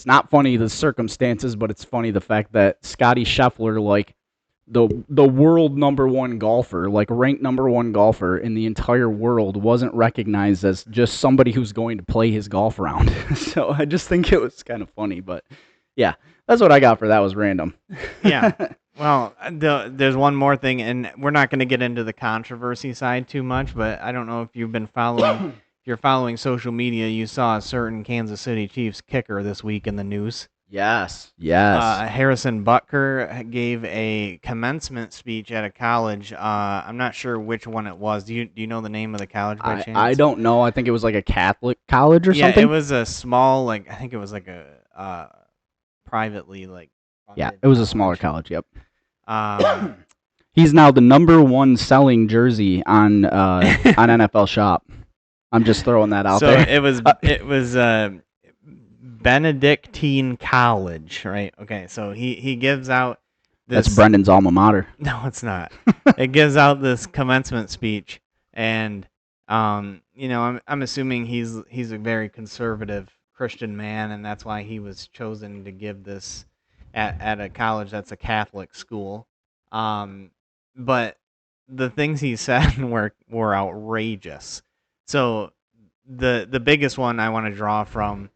not funny the circumstances, but it's funny the fact that Scotty Scheffler, like the world number one golfer, like ranked number one golfer in the entire world, wasn't recognized as just somebody who's going to play his golf round. So I just think it was kind of funny, but yeah, that's what I got for that was random. Yeah. Well, there's one more thing, and we're not going to get into the controversy side too much, but I don't know if you've been following. If you're following social media, you saw a certain Kansas City Chiefs kicker this week in the news. Yes. Harrison Butker gave a commencement speech at a college. I'm not sure which one it was. Do you know the name of the college by chance? I don't know. I think it was like a Catholic college or something. Yeah, it was a small, I think it was like a privately Yeah, it was a smaller college. Yep. He's now the number one selling jersey on NFL Shop. I'm just throwing that out there. So it was Benedictine College, right? Okay, so he gives out this. That's Brendan's alma mater. No, it's not. It gives out this commencement speech, and I'm assuming he's a very conservative Christian man, and that's why he was chosen to give this at a college that's a Catholic school. But the things he said were outrageous. So the biggest one I want to draw from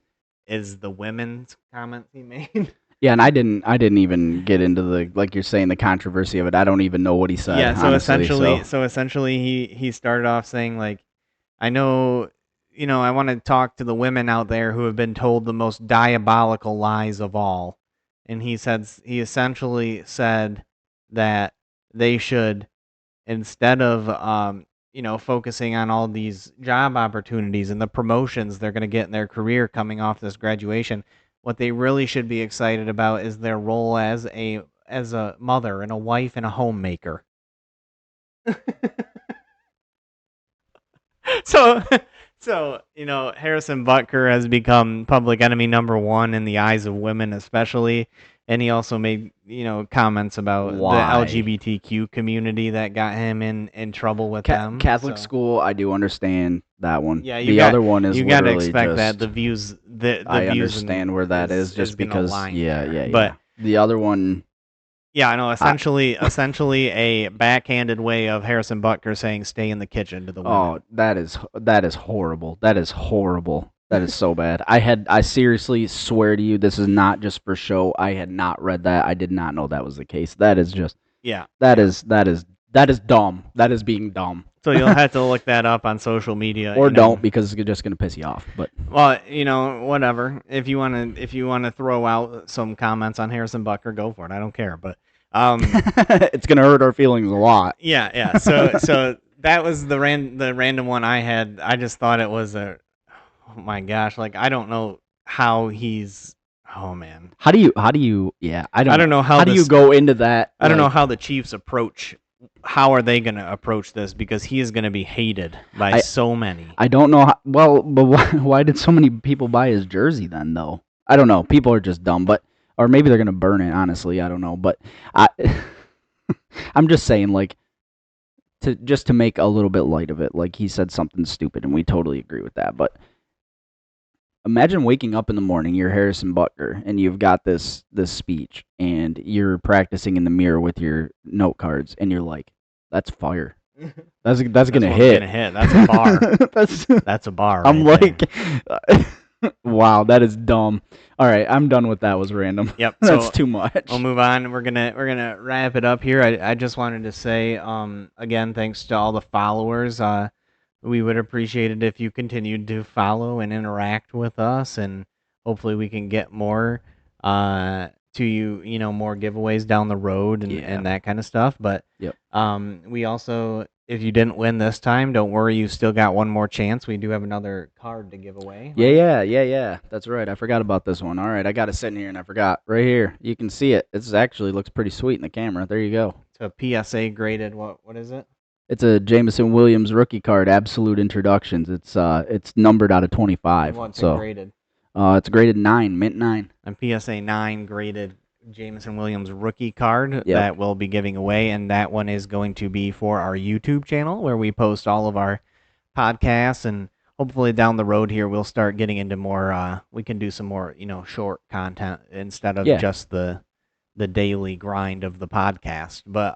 is the women's comments he made. Yeah, and I didn't even get into the, like you're saying, the controversy of it. I don't even know what he said. Yeah, so honestly, essentially he started off saying I know, I want to talk to the women out there who have been told the most diabolical lies of all. And he essentially said that they should, instead of focusing on all these job opportunities and the promotions they're going to get in their career coming off this graduation, what they really should be excited about is their role as a mother and a wife and a homemaker. So Harrison Butker has become public enemy number one in the eyes of women especially. And he also made, comments about the LGBTQ community that got him in trouble with them. Catholic school, I do understand that one. Yeah, the other one is you got to literally expect just, that the views. I understand where that is just because. Yeah. But the other one. Yeah, I know. Essentially a backhanded way of Harrison Butker saying "stay in the kitchen" to the women. Oh, that is horrible. That is horrible. That is so bad. I seriously swear to you, this is not just for show. I had not read that. I did not know that was the case. That is just. Yeah. That is dumb. That is being dumb. So you'll have to look that up on social media, or don't, because it's just gonna piss you off. But well, whatever. If you wanna throw out some comments on Harrison Butker, go for it. I don't care. But it's gonna hurt our feelings a lot. Yeah. So that was the random one I had. I just thought it was oh my gosh, I don't know how he's. Oh man. How do you? Yeah, I don't know how do you go into that? I don't know how the Chiefs approach how are they going to approach this? Because he is going to be hated by I so many. I don't know. Well, but why did so many people buy his jersey then, though? I don't know. People are just dumb, but or maybe they're gonna burn it. Honestly, I don't know. But I, I'm just saying, like, to make a little bit light of it. Like he said something stupid, and we totally agree with that. But imagine waking up in the morning, you're Harrison Butker, and you've got this speech, and you're practicing in the mirror with your note cards, and you're like, "That's fire. That's gonna hit. Gonna hit. That's a bar. That's That's a bar. I'm Right like, wow, that is dumb. All right, I'm done with that. Was random. Yep. That's So too much. we'll move on. We're gonna wrap it up here. I just wanted to say again, thanks to all the followers. We would appreciate it if you continued to follow and interact with us, and hopefully we can get more to more giveaways down the road and, Yeah. and that kind of stuff. But Yep. we also, if you didn't win this time, don't worry, you still got one more chance. We do have another card to give away. Yeah. That's right. I forgot about this one. All right, I got it sitting here, and I forgot. Right here, you can see it. It actually looks pretty sweet in the camera. There you go. It's a PSA graded. What is it? It's a Jameson Williams rookie card, absolute introductions. It's numbered out of 25. What's so it graded? It's graded 9, mint 9. A PSA 9 graded Jameson Williams rookie card Yep. that we'll be giving away, and that one is going to be for our YouTube channel where we post all of our podcasts, and hopefully down the road here we'll start getting into more we can do some more short content instead of Yeah. just the daily grind of the podcast. But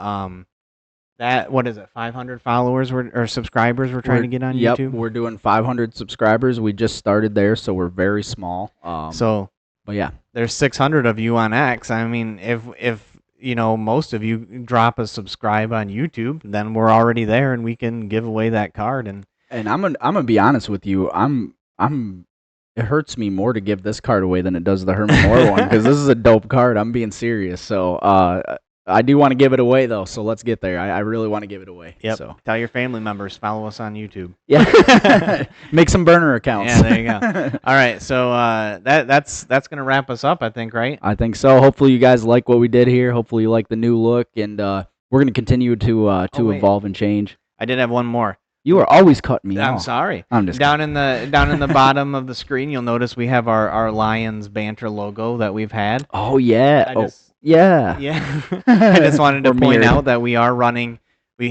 that, what is it, 500 followers or subscribers we're trying to get on Yep, YouTube? we're doing 500 subscribers. We just started there, so we're very small. So but yeah, there's 600 of you on X. I mean, if most of you drop a subscribe on YouTube, then we're already there, and we can give away that card. And I'm gonna be honest with you. It hurts me more to give this card away than it does the Herman Moore one because this is a dope card. I'm being serious. So I do want to give it away though. So let's get there. I really want to give it away. yep, So tell your family members, follow us on YouTube. yeah, make some burner accounts. Yeah, there you go. All right, so that's gonna wrap us up, I think, right? I think so. Hopefully you guys like what we did here. Hopefully you like the new look, and we're gonna continue to wait. evolve and change. I did have one more. You are always cutting me I'm off. sorry. I'm just down in the bottom of the screen, you'll notice we have our Lions Banter logo that we've had. Oh yeah. I just yeah. Yeah. I just wanted to We're point mirrored. out that we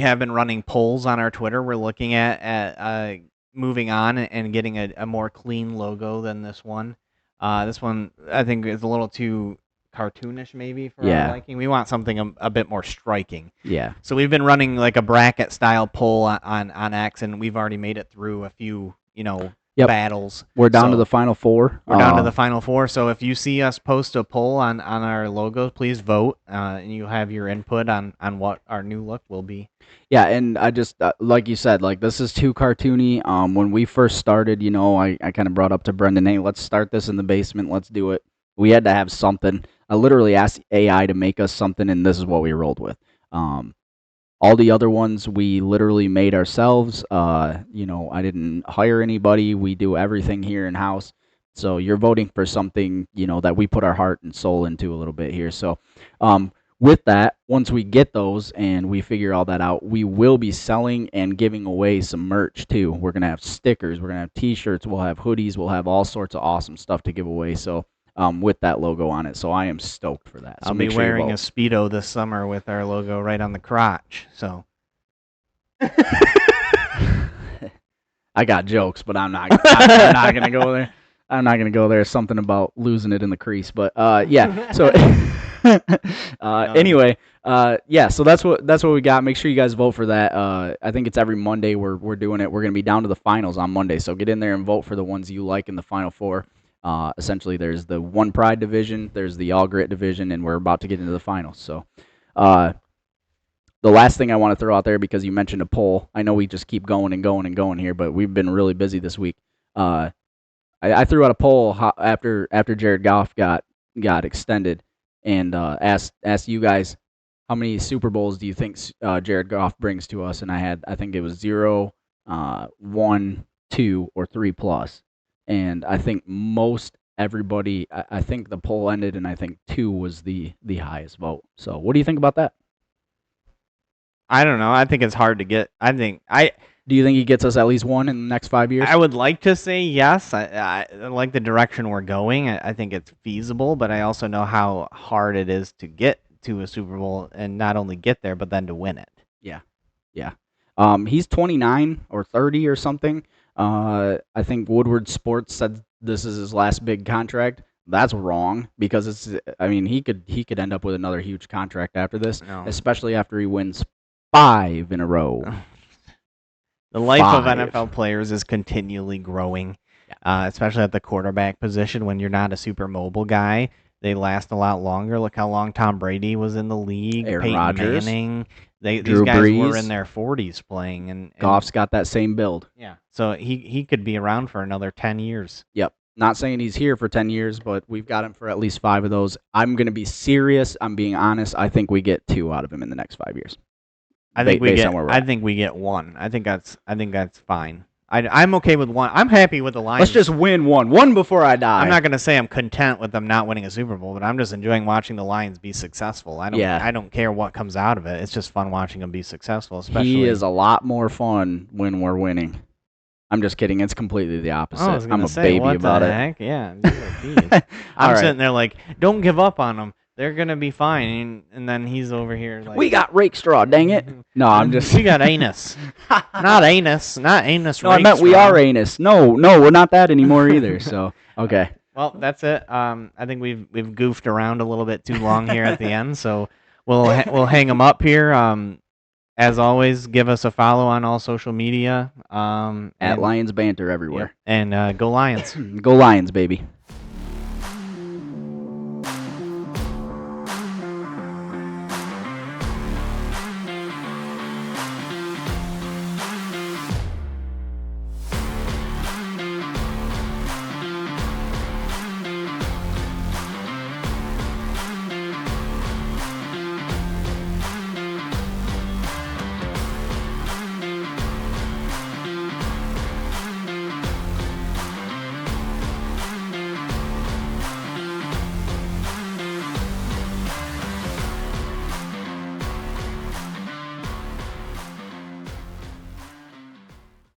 have been running polls on our Twitter. We're looking at moving on and getting a more clean logo than this one. This one, I think, is a little too cartoonish maybe for Yeah. our liking. We want something a bit more striking. Yeah. So we've been running like a bracket style poll on X, and we've already made it through a few, Yep. battles. We're down to So the final 4. We're down to the final 4. So if you see us post a poll on our logo, please vote, and you have your input on what our new look will be. Yeah, and I just like you said, like this is too cartoony. When we first started, I kind of brought up to Brendan, hey, let's start this in the basement. Let's do it. We had to have something. I literally asked AI to make us something, and this is what we rolled with. All the other ones we literally made ourselves. I didn't hire anybody. We do everything here in house. So you're voting for something, that we put our heart and soul into a little bit here. So with that, once we get those and we figure all that out, we will be selling and giving away some merch too. We're going to have stickers. We're going to have T-shirts. We'll have hoodies. We'll have all sorts of awesome stuff to give away. So with that logo on it. So I am stoked for that. So I'll make be sure you wearing a vote. Speedo this summer with our logo right on the crotch. So I got jokes, but I'm not going to go there. I'm not going to go there. Something about losing it in the crease. But, yeah. So anyway, yeah, so that's what we got. Make sure you guys vote for that. I think it's every Monday we're doing it. We're going to be down to the finals on Monday. So get in there and vote for the ones you like in the final 4. Essentially, there's the One Pride division, there's the All Grit division, and we're about to get into the finals. So the last thing I want to throw out there, because you mentioned a poll, I know we just keep going and going and going here, but we've been really busy this week. I threw out a poll after Jared Goff got extended, and asked you guys how many Super Bowls do you think Jared Goff brings to us, and I think it was 0, 1, 2, or 3 plus, and I think most everybody. I think the poll ended, and I think 2 was the highest vote. So what do you think about that? I don't know. I think it's hard to get. Do you think he gets us at least one in the next 5 years? I would like to say yes. I like the direction we're going. I think it's feasible, but I also know how hard it is to get to a Super Bowl and not only get there, but then to win it. Yeah, yeah. He's 29 or 30 or something. I think Woodward Sports said this is his last big contract. That's wrong because it's. I mean, he could end up with another huge contract after this, No. especially after he wins 5 in a row. The life of 5. NFL players is continually growing, especially at the quarterback position. When you're not a super mobile guy, they last a lot longer. Look how long Tom Brady was in the league. Aaron Peyton Rodgers, Manning. These Drew guys were Brees. in their 40s playing, and Goff's got that same build. yeah. So he could be around for another 10 years. Yep. Not saying he's here for 10 years, but we've got him for at least 5 of those. I'm going to be serious. I'm being honest. I think we get 2 out of him in the next 5 years. I think we get one. I think that's fine. I'm okay with one. I'm happy with the Lions. Let's just win one before I die. I'm not going to say I'm content with them not winning a Super Bowl, but I'm just enjoying watching the Lions be successful. I don't care what comes out of it. It's just fun watching them be successful. Especially he is a lot more fun when we're winning. I'm just kidding. It's completely the opposite. I'm a baby about it. Heck? Yeah, I'm sitting there like, don't give up on them. They're gonna be fine, and then he's over here like, we got rake straw. Dang it! No, I'm just. We got anus, not anus. No, I meant we are anus. No, we're not that anymore either. So okay. Well, that's it. I think we've goofed around a little bit too long here at the end, so we'll hang them up here. As always, give us a follow on all social media. At Lions Banter everywhere. And go Lions. Go Lions, baby.